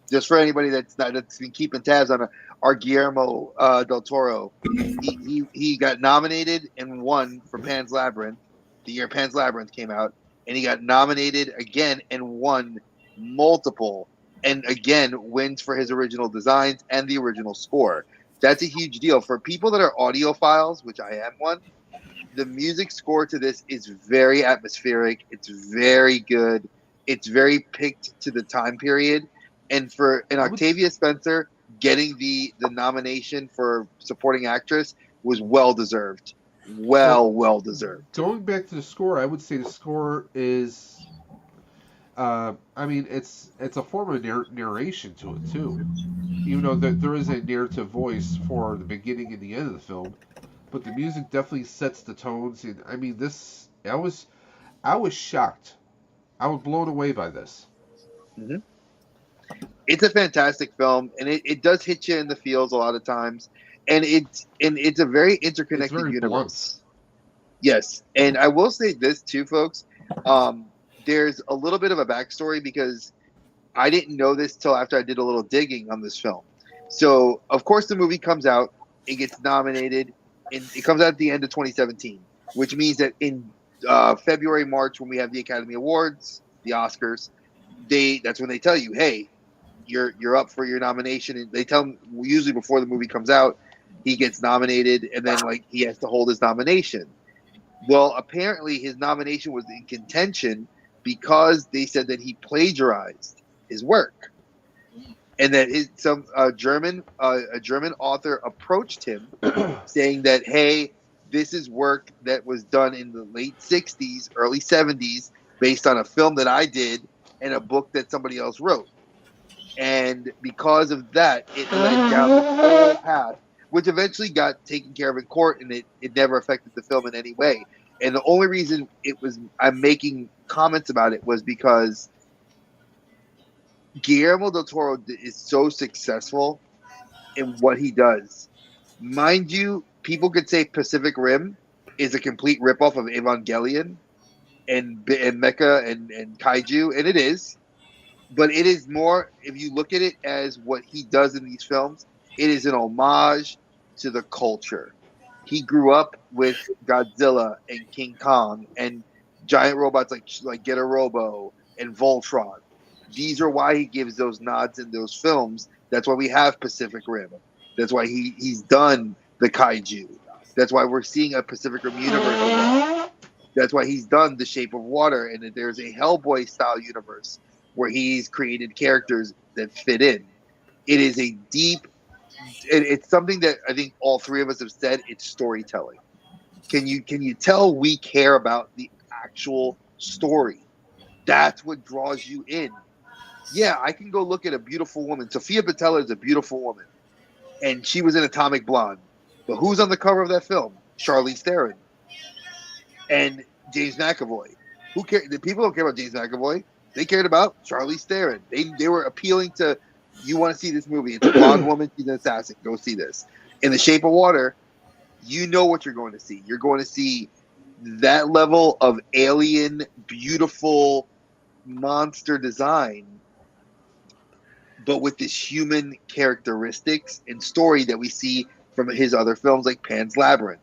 Just for anybody that's been keeping tabs on our Guillermo del Toro, he got nominated and won for Pan's Labyrinth, the year Pan's Labyrinth came out, and he got nominated again and won multiple, and again wins for his original designs and the original score. That's a huge deal for people that are audiophiles, which I am one. The music score to this is very atmospheric. It's very good. It's very picked to the time period. And for Octavia Spencer getting the nomination for supporting actress was well deserved. Well deserved. Going back to the score, I would say the score is, I mean, it's a form of narration to it too. Even though there is a narrative voice for the beginning and the end of the film, but the music definitely sets the tones. And I mean, I was shocked. I was blown away by this. Mm-hmm. It's a fantastic film, and it does hit you in the feels a lot of times, and it's a very interconnected universe. Blunt. Yes, and I will say this too, folks. There's a little bit of a backstory because I didn't know this till after I did a little digging on this film. So, of course, the movie comes out, it gets nominated, and it comes out at the end of 2017, which means that in February, March, when we have the Academy Awards, the Oscars, that's when they tell you, hey, you're up for your nomination. And they tell him usually before the movie comes out, he gets nominated, and then like he has to hold his nomination. Well, apparently his nomination was in contention because they said that he plagiarized his work, and that a German author approached him saying that, hey, this is work that was done in the late 60s, early 70s, based on a film that I did and a book that somebody else wrote. And because of that, it led down the whole path, which eventually got taken care of in court, and it never affected the film in any way. And the only reason I'm making comments about it was because Guillermo del Toro is so successful in what he does. Mind you, people could say Pacific Rim is a complete ripoff of Evangelion and Mecha and Kaiju, and it is. But it is more, if you look at it as what he does in these films, it is an homage to the culture. He grew up with Godzilla and King Kong and giant robots like Get a Robo and Voltron. These are why he gives those nods in those films. That's why we have Pacific Rim. That's why he's done the Kaiju. That's why we're seeing a Pacific Rim universe. That's why he's done The Shape of Water, and there's a Hellboy style universe where he's created characters that fit in. It is a deep, it's something that I think all three of us have said, it's storytelling. Can you tell we care about the actual story? That's what draws you in. Yeah, I can go look at a beautiful woman. Sophia Boutella is a beautiful woman, and she was in Atomic Blonde. But who's on the cover of that film? Charlize Theron and James McAvoy. Who care? The people don't care about James McAvoy. They cared about Charlize Theron. They were appealing to, you want to see this movie. It's a blonde woman. She's an assassin. Go see this. In The Shape of Water, you know what you're going to see. You're going to see that level of alien, beautiful monster design, but with this human characteristics and story that we see from his other films like Pan's Labyrinth.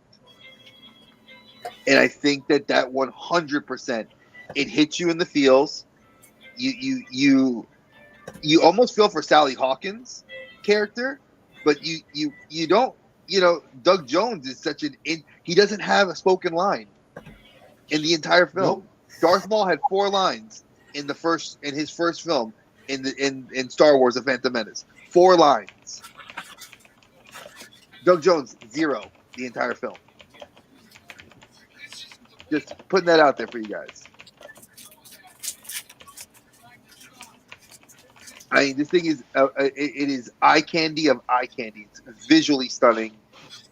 And I think that 100%, it hits you in the feels. You almost feel for Sally Hawkins' character, but you don't. You know, Doug Jones is he doesn't have a spoken line in the entire film. Nope. Darth Maul had 4 lines in his first film in Star Wars: The Phantom Menace. 4 lines. Doug Jones, 0 the entire film. Just putting that out there for you guys. I mean, this thing is it is eye candy of eye candy. It's visually stunning,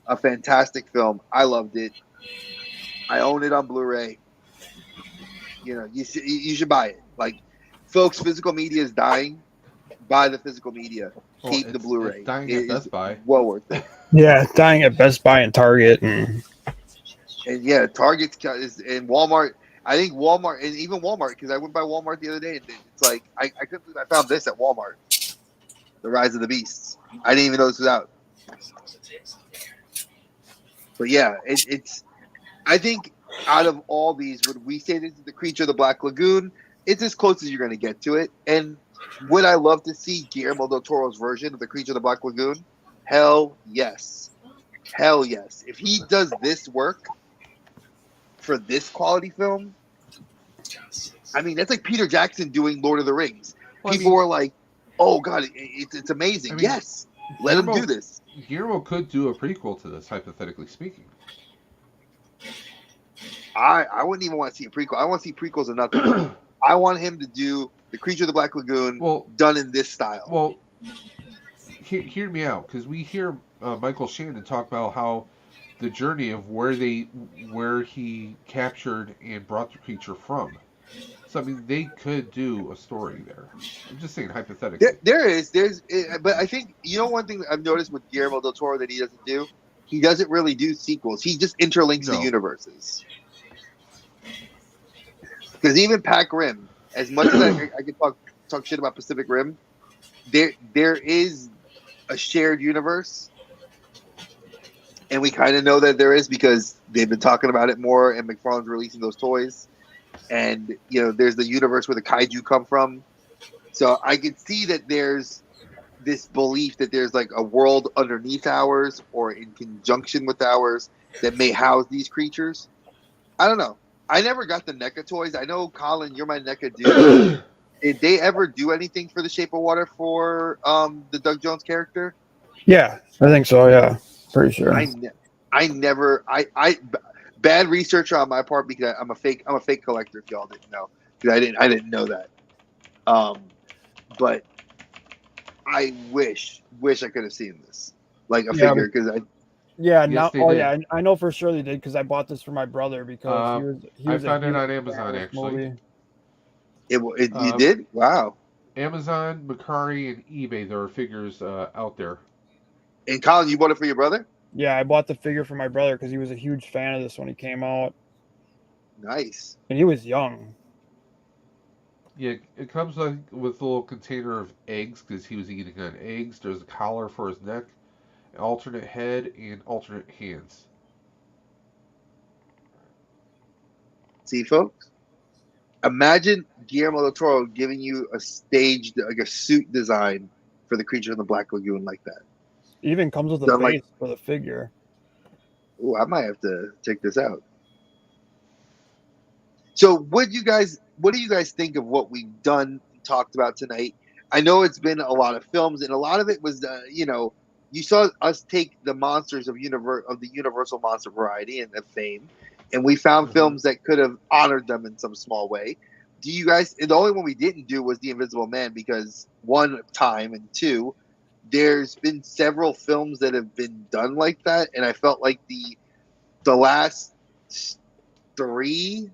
a fantastic film. I loved it. I own it on Blu-ray. You know, you should buy it. Like, folks, physical media is dying. Buy the physical media. Keep the Blu-ray. It's dying at Best Buy. Well worth it. Yeah, it's dying at Best Buy and Target. And yeah, Target's and Walmart. I think Walmart, and even Walmart, because I went by Walmart the other day, and it's like, I couldn't believe I found this at Walmart. The Rise of the Beasts. I didn't even know this was out. But yeah, it's. I think out of all these, would we say this is the Creature of the Black Lagoon? It's as close as you're going to get to it. And would I love to see Guillermo del Toro's version of the Creature of the Black Lagoon? Hell yes. Hell yes. If he does this work for this quality film, I mean, that's like Peter Jackson doing Lord of the Rings. Well, People are like, oh, God, it's amazing. I mean, yes. Let him do this. Guillermo could do a prequel to this, hypothetically speaking. I wouldn't even want to see a prequel. I want to see prequels of nothing. I want him to do the Creature of the Black Lagoon done in this style. Well, hear me out, because we hear Michael Shannon talk about how the journey of where he captured and brought the creature from. So I mean, they could do a story there. I'm just saying hypothetically. But I think one thing I've noticed with Guillermo del Toro that he doesn't do, he doesn't really do sequels. He just interlinks the universes. Because even Pac Rim, as much as I could talk shit about Pacific Rim, there is a shared universe, and we kind of know that there is because they've been talking about it more, and McFarlane's releasing those toys, and there's the universe where the kaiju come from. So I could see that there's this belief that there's like a world underneath ours or in conjunction with ours that may house these creatures. I don't know. I never got the NECA toys. I know, Colin, you're my NECA dude. Did they ever do anything for The Shape of Water for the Doug Jones character? Yeah, I think so. Yeah, pretty sure. I never. Bad researcher on my part because I'm a fake collector. If y'all didn't know, because I didn't know that. But I wish I could have seen this like a figure because I. Yeah, yes, yeah, I know for sure they did because I bought this for my brother because he was I found it on Amazon actually. You did? Wow. Amazon, Mercari, and eBay. There are figures out there. And Colin, you bought it for your brother? Yeah, I bought the figure for my brother because he was a huge fan of this when he came out. Nice. And he was young. Yeah, it comes with a little container of eggs because he was eating on eggs. There's a collar for his neck, an alternate head, and alternate hands. See, folks? Imagine Guillermo del Toro giving you a staged, like a suit design for the Creature in the Black Lagoon like that. Even comes with a base for the figure. Oh, I might have to check this out. So, what do you guys think of what we've done and talked about tonight? I know it's been a lot of films, and a lot of it was, you saw us take the monsters of the Universal Monster variety and of fame, and we found films that could have honored them in some small way. Do you guys? And the only one we didn't do was The Invisible Man because one, time, and two, there's been several films that have been done like that, and I felt like the last three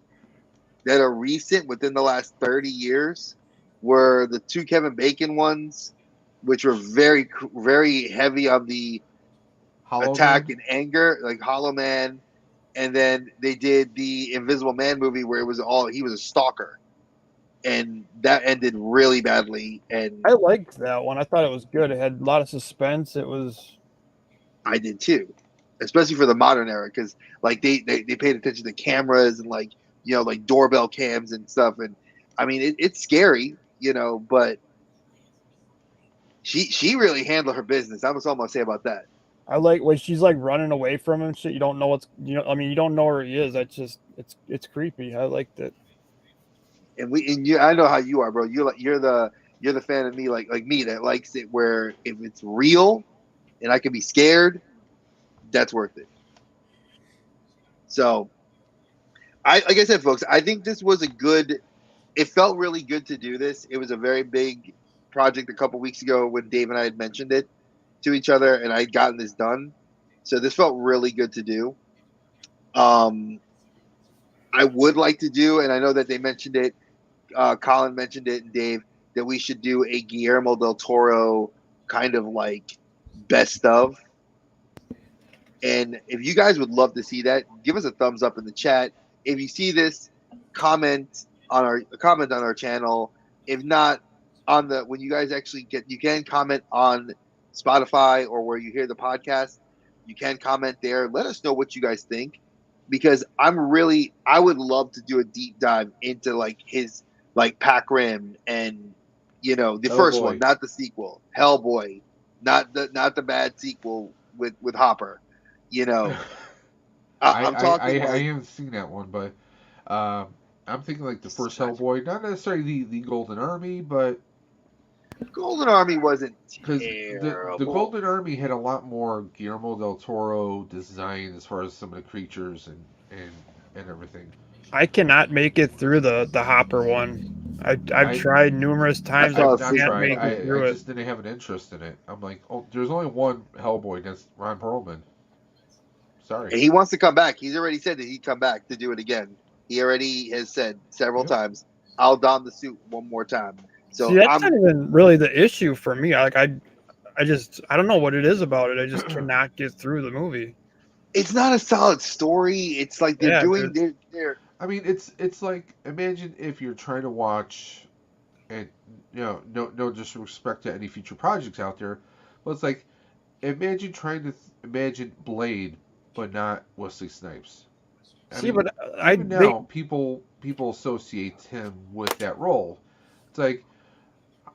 that are recent within the last 30 years were the two Kevin Bacon ones, which were very, very heavy on the attack and anger, like Hollow Man. And then they did the Invisible Man movie where he was a stalker. And that ended really badly. And I liked that one. I thought it was good. It had a lot of suspense. I did too, especially for the modern era, because like they paid attention to cameras and like doorbell cams and stuff. And I mean it's scary, but she really handled her business. That's all I'm gonna say about that. I like when she's like running away from him. Shit, you don't know you don't know where he is. That's just it's creepy. I liked it. And I know how you are, bro. You're the fan of me like me that likes it where if it's real and I can be scared, that's worth it. So like I said, folks, I think this was it felt really good to do this. It was a very big project a couple weeks ago when Dave and I had mentioned it to each other and I'd gotten this done. So this felt really good to do. I would like to do, and I know that they mentioned it, Colin mentioned it and Dave, that we should do a Guillermo del Toro kind of like best of. And if you guys would love to see that, give us a thumbs up in the chat. If you see this, comment on our channel. If not, when you guys actually you can comment on Spotify or where you hear the podcast. You can comment there. Let us know what you guys think. because I would love to do a deep dive into like his like Pac Rim and the first one, Hellboy. not the sequel, Hellboy, not the bad sequel with Hopper. I'm talking I like haven't seen that one, but I'm thinking like the first Hellboy, not necessarily the Golden Army, but Golden Army wasn't because the terrible. Golden Army had a lot more Guillermo del Toro design as far as some of the creatures and everything. I cannot make it through the Hopper one. I've I tried numerous I times. I fell I've not asleep can't on tried. make some of it it. I through it. just didn't have an interest in it. I'm like, oh, there's only one Hellboy. That's Ron Perlman. Sorry. And he wants to come back. He's already said that he'd come back to do it again. He already has said several Yep. times, "I'll don the suit one more time." See, So that's not I'm even really the issue for me. Like I don't know what it is about it. I just cannot get through the movie. it's not a solid story. It's like they're Yeah, doing they're I mean, it's like imagine if you're trying to watch, and no disrespect to any future projects out there, but it's like imagine trying to imagine Blade, but not Wesley Snipes. I see, mean, but I even they now, people associate him with that role. It's like,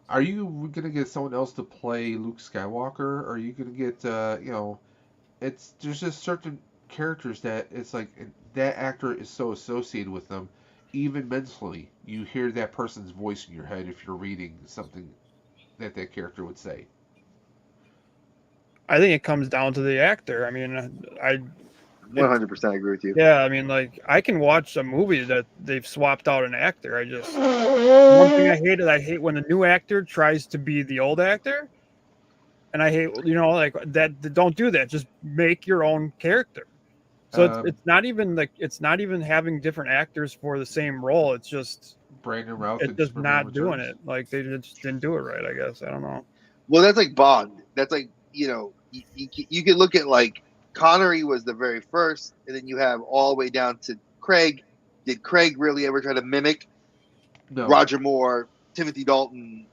are you gonna get someone else to play Luke Skywalker? Are you gonna get it's there's just certain characters that it's like that actor is so associated with them, even mentally. You hear that person's voice in your head if you're reading something that character would say. I think it comes down to the actor. I mean, I it 100% agree with you. yeah. I mean, like I can watch a movie that they've swapped out an actor. One thing I hate when a new actor tries to be the old actor, and I hate like that. Don't do that. Just make your own character. So Um, it's not even having different actors for the same role. Brandon Routh It's in just Superman not doing Returns. it. Like they just didn't do it right. I guess I don't know. Well, that's like Bond. That's like you could look at like Connery was the very first, and then you have all the way down to Craig. Did Craig really ever try to mimic No, Roger Moore, Timothy Dalton,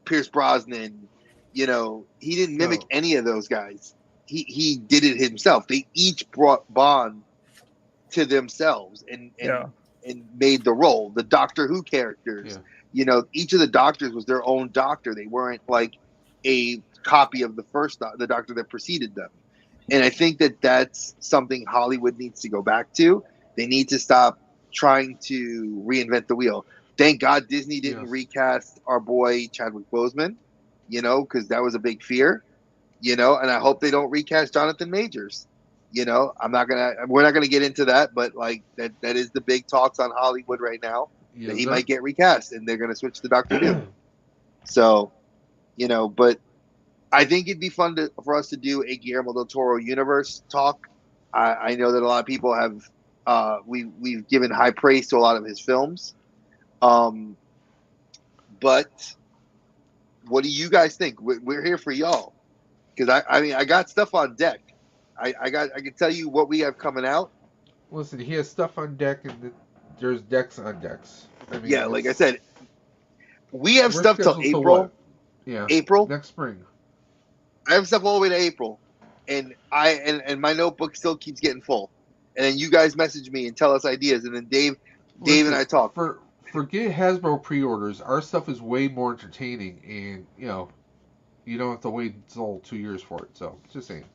Pierce Brosnan? He didn't mimic no, any of those guys. He did it himself. They each brought Bond to themselves and Yeah, made the role. The Doctor Who characters, yeah, each of the doctors was their own doctor. They weren't like a copy of the doctor that preceded them. And I think that that's something Hollywood needs to go back to. They need to stop trying to reinvent the wheel. Thank God Disney didn't yes, recast our boy Chadwick Boseman, because that was a big fear, and I hope they don't recast Jonathan Majors. We're not gonna get into that, but like that is the big talks on Hollywood right now that yes, he sir. might get recast and they're gonna switch to Doctor Doom. So, but I think it'd be fun for us to do a Guillermo del Toro universe talk. I know that a lot of people have we've given high praise to a lot of his films. Um, but what do you guys think? We're here for y'all because I mean I got stuff on deck. I can tell you what we have coming out. Listen, he has stuff on deck, and there's decks on decks. I mean, Yeah, like I it's said, we have we're stuff till scheduled to April. what? Yeah, April. next spring. I have stuff all the way to April, and and my notebook still keeps getting full. And then you guys message me and tell us ideas, and then Dave and Listen, I talk. forget Hasbro pre-orders. Our stuff is way more entertaining, and you don't have to wait until 2 years for it. So, just saying.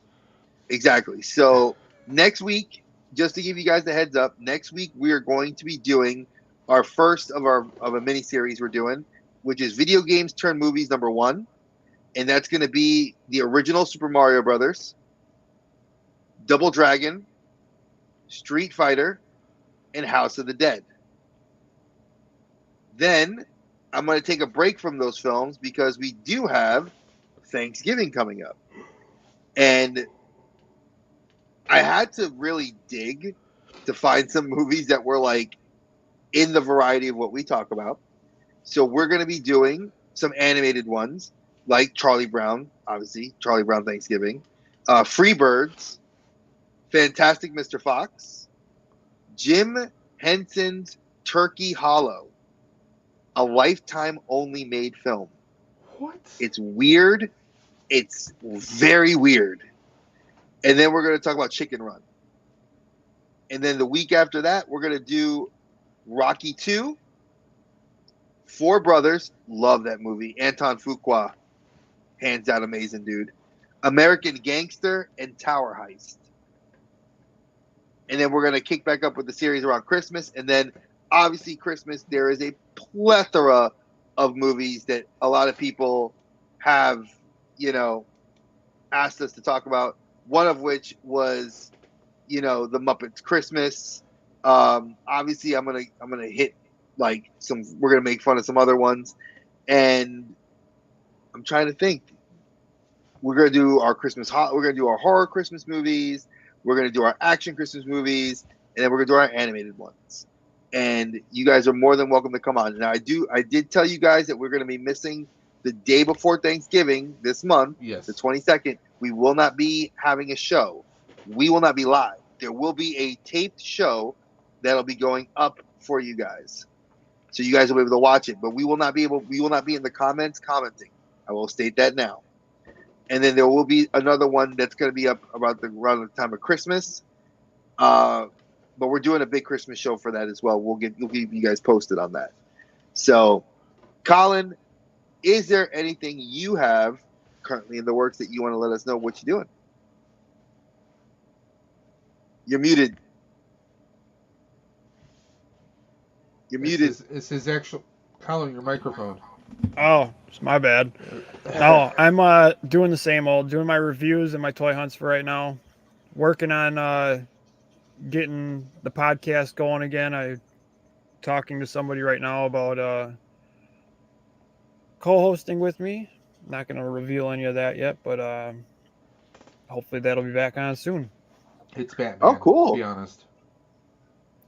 Exactly. So next week, just to give you guys the heads up, next week we are going to be doing our first of a mini series we're doing, which is video games turn movies #1, and that's going to be the original Super Mario Brothers, Double Dragon, Street Fighter, and House of the Dead. Then I'm going to take a break from those films because we do have Thanksgiving coming up. And I had to really dig to find some movies that were like in the variety of what we talk about. So we're going to be doing some animated ones like Charlie Brown, obviously, Charlie Brown Thanksgiving, Freebirds, Fantastic Mr. Fox, Jim Henson's Turkey Hollow, a Lifetime only made film. What? It's weird. It's very weird. And then we're going to talk about Chicken Run. And then the week after that, we're going to do Rocky 2, Four Brothers. Love that movie. Anton Fuqua, hands down amazing dude. American Gangster and Tower Heist. And then we're going to kick back up with the series around Christmas. And then, obviously, Christmas, there is a plethora of movies that a lot of people have, asked us to talk about. One of which was, The Muppets Christmas. Obviously, I'm gonna hit we're gonna make fun of some other ones, and I'm trying to think. We're gonna do our We're gonna do our horror Christmas movies. We're gonna do our action Christmas movies, and then we're gonna do our animated ones. And you guys are more than welcome to come on. Now, I did tell you guys that we're gonna be missing the day before Thanksgiving this month, Yes. the 22nd. We will not be having a show. We will not be live. There will be a taped show that'll be going up for you guys, so you guys will be able to watch it. But we will not be in the comments commenting. I will state that now. And then there will be another one that's going to be up around the time of Christmas. But we're doing a big Christmas show for that as well. We'll keep you guys posted on that. So, Colin, is there anything you have currently in the works that you want to let us know what you're doing? You're muted. You're muted. This is actual. Colin, your microphone. Oh, it's my bad. No, I'm doing the same old, doing my reviews and my toy hunts for right now. Working on getting the podcast going again. I'm talking to somebody right now about co-hosting with me. Not going to reveal any of that yet, but hopefully that'll be back on soon. It's Batman. Oh, cool. To be honest.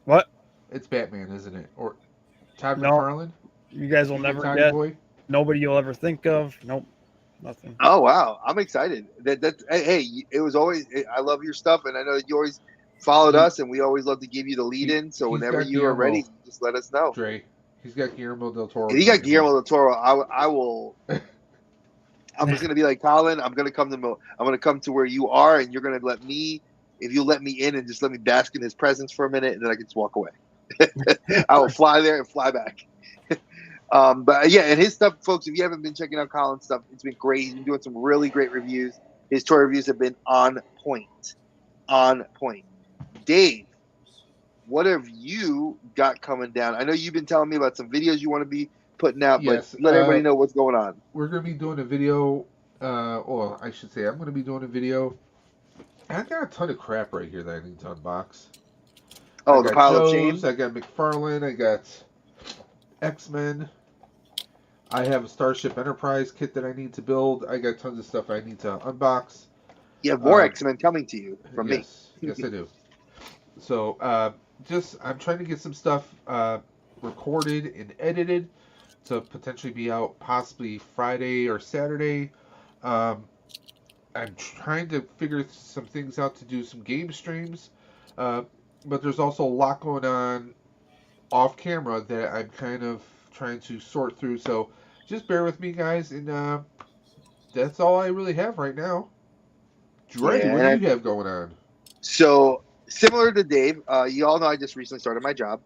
What? It's Batman, isn't it? Or Todd No. McFarlane? You guys will never Tiny get. Boy? Nobody you'll ever think of. Nope. Nothing. Oh, wow. I'm excited. Hey, it was always, I love your stuff, and I know that you always followed us, and we always love to give you the lead in. So He's whenever got you are ready, Guillermo. just let us know. Dre. He's got Guillermo del Toro. If you got Guillermo del Toro, I will. I'm just gonna be like, Colin, I'm gonna come to where you are, and you're gonna let me. If you let me in and just let me bask in his presence for a minute, and then I can just walk away. I will fly there and fly back. But yeah, and his stuff, folks, if you haven't been checking out Colin's stuff, it's been great. He's been doing some really great reviews. His toy reviews have been on point. On point. Dave, what have you got coming down? I know you've been telling me about some videos you want to be putting out, Yes, but let everybody know what's going on. We're going to be doing a video, or I should say I'm going to be doing a video. I got a ton of crap right here that I need to unbox. Oh, I the got pile Joe's, of shame? I got McFarlane, I got X-Men. I have a Starship Enterprise kit that I need to build. I got tons of stuff I need to unbox. You have more X-Men coming to you from me. Yes, I do. So, I'm trying to get some stuff recorded and edited to potentially be out possibly Friday or Saturday. I'm trying to figure some things out to do some game streams. But there's also a lot going on off camera that I'm kind of trying to sort through. So just bear with me, guys, and that's all I really have right now. Dre, what do you have going on? So similar to Dave, you all know I just recently started my job,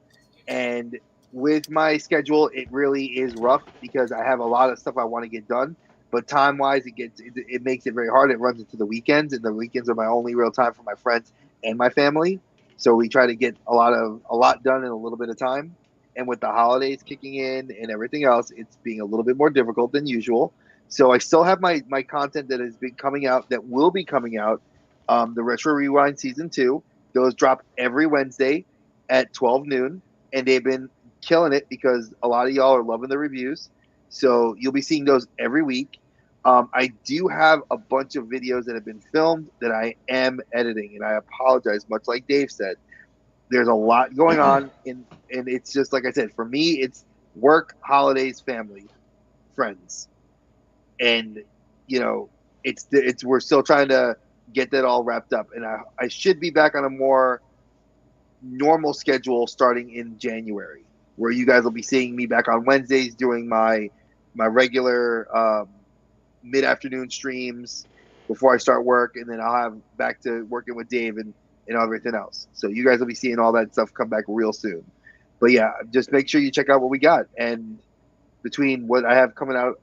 and with my schedule, it really is rough because I have a lot of stuff I want to get done. But time-wise, it makes it very hard. It runs into the weekends, and the weekends are my only real time for my friends and my family. So we try to get a lot done in a little bit of time. And with the holidays kicking in and everything else, it's being a little bit more difficult than usual. So I still have my content that has been coming out, that will be coming out. The Retro Rewind Season 2. Those drop every Wednesday at 12 noon. And they've been killing it because a lot of y'all are loving the reviews. So you'll be seeing those every week. I do have a bunch of videos that have been filmed that I am editing, and I apologize, much like Dave said. There's a lot going on, and it's just like I said, for me, it's work, holidays, family, friends. And, we're still trying to get that all wrapped up. And I should be back on a more normal schedule starting in January, where you guys will be seeing me back on Wednesdays doing my regular mid-afternoon streams before I start work, and then I'll have back to working with Dave and and everything else. So you guys will be seeing all that stuff come back real soon. But yeah, just make sure you check out what we got. And between what I have coming out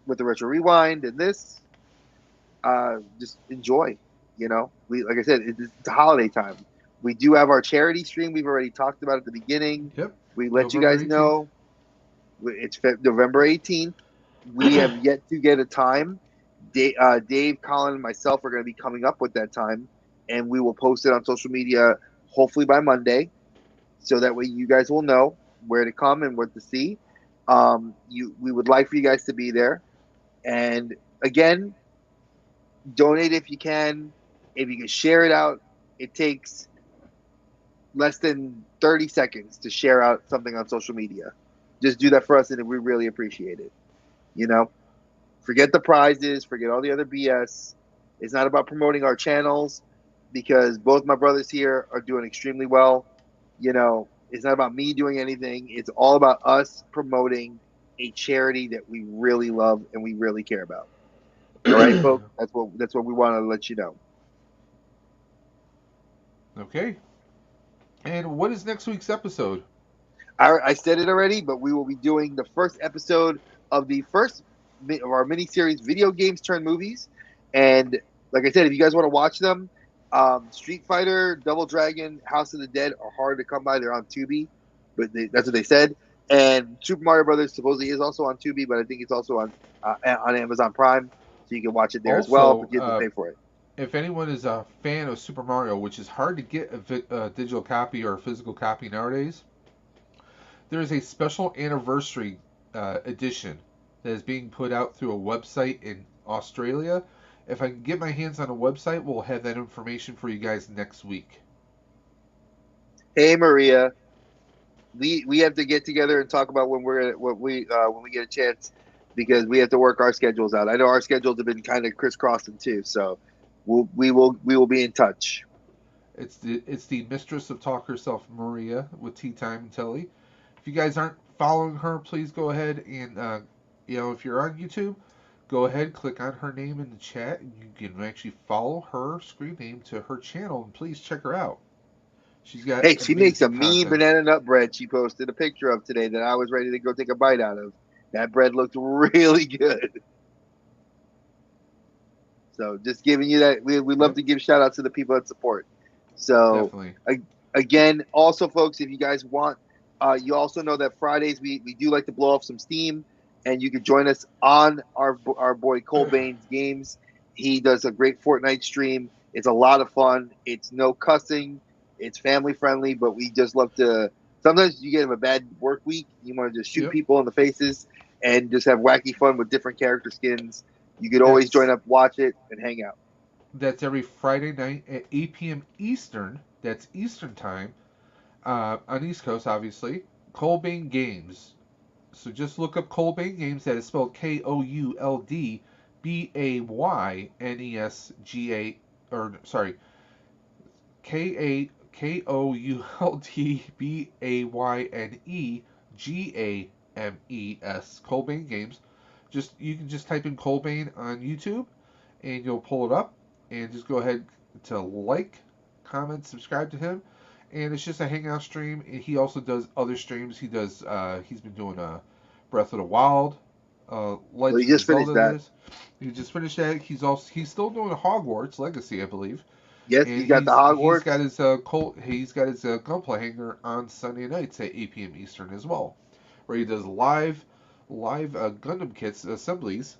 with the Retro Rewind and this, just enjoy. You know, we like I said, it's the holiday time. We do have our charity stream. We've already talked about at the beginning. Yep. We let you November guys 18th. know it's November 18th. We have yet to get a time. Dave, Colin, and myself are going to be coming up with that time, and we will post it on social media hopefully by Monday, so that way you guys will know where to come and what to see. We would like for you guys to be there, and again, donate if you can. If you can share it out, it takes less than 30 seconds to share out something on social media. Just do that for us, and we really appreciate it. You know, forget the prizes, forget all the other BS. It's not about promoting our channels, because both my brothers here are doing extremely well. You know, it's not about me doing anything. It's all about us promoting a charity that we really love and we really care about. All right, folks. That's what we want to let you know. Okay. And what is next week's episode? I said it already, but we will be doing the first episode of the first of our mini series, video games turn movies. And like I said, if you guys want to watch them, Street Fighter, Double Dragon, House of the Dead are hard to come by. They're on Tubi, but that's what they said. And Super Mario Brothers supposedly is also on Tubi, but I think it's also on Amazon Prime, so you can watch it there as well. But you have to pay for it. If anyone is a fan of Super Mario, which is hard to get a digital copy or a physical copy nowadays, there is a special anniversary edition that is being put out through a website in Australia. If I can get my hands on a website, we'll have that information for you guys next week. Hey Maria, we have to get together and talk about when we get a chance, because we have to work our schedules out. I know our schedules have been kind of crisscrossing too, so we will be in touch. It's the mistress of talk herself, Maria, with Tea Time and Telly. If you guys aren't following her, please go ahead and if you're on YouTube, go ahead, click on her name in the chat, and you can actually follow her screen name to her channel, and please check her out. She's got she makes a mean content. banana nut bread she posted a picture of today that I was ready to go take a bite out of. That bread looked really good. So just giving you that, we love to give shout outs to the people that support. So definitely. Again, also folks, if you guys want, you also know that Fridays we do like to blow off some steam, and you can join us on our boy Colbane's games. He does a great Fortnite stream. It's a lot of fun. It's no cussing. It's family friendly, but we just love to. Sometimes you get a bad work week. You want to just shoot people in the faces and just have wacky fun with different character skins. You could always join up, watch it, and hang out. That's every Friday night at 8 p.m. Eastern. That's Eastern time. On East Coast, obviously. Colbane Games. So just look up Colbane Games. That is spelled KOULDBAYNESGA. Or, sorry. KOULDBAYNEGAMES. Colbane Games. You can just type in Colbane on YouTube, and you'll pull it up, and just go ahead to like, comment, subscribe to him, and it's just a hangout stream. And he also does other streams. He's been doing Breath of the Wild, Legend he just finished that. He just finished that. He's still doing Hogwarts Legacy, I believe. Yes, and he got the Hogwarts. He's got his Gunplay hanger on Sunday nights at 8 p.m. Eastern as well, where he does live Gundam kits assemblies,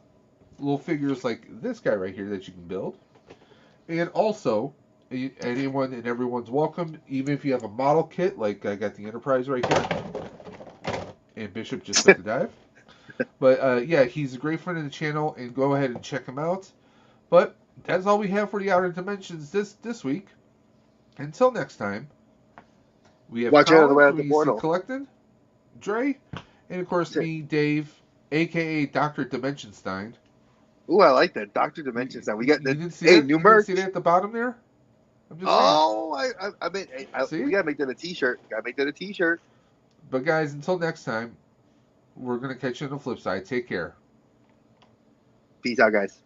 little figures like this guy right here that you can build. And also, anyone and everyone's welcome, even if you have a model kit, like I got the Enterprise right here, and Bishop just took the dive. But yeah, he's a great friend of the channel, and go ahead and check him out. But that's all we have for the Outer Dimensions this week. Until next time, we have Watch out of the way Colin out the from portal. EC Collecting, Dre, and of course me, Dave, aka Dr. Dimensionstein. Ooh, I like that, Dr. Dimensionstein. We got the new merch. You didn't see that at the bottom there? I'm just saying. We gotta make that a T-shirt. But guys, until next time, we're gonna catch you on the flip side. Take care. Peace out, guys.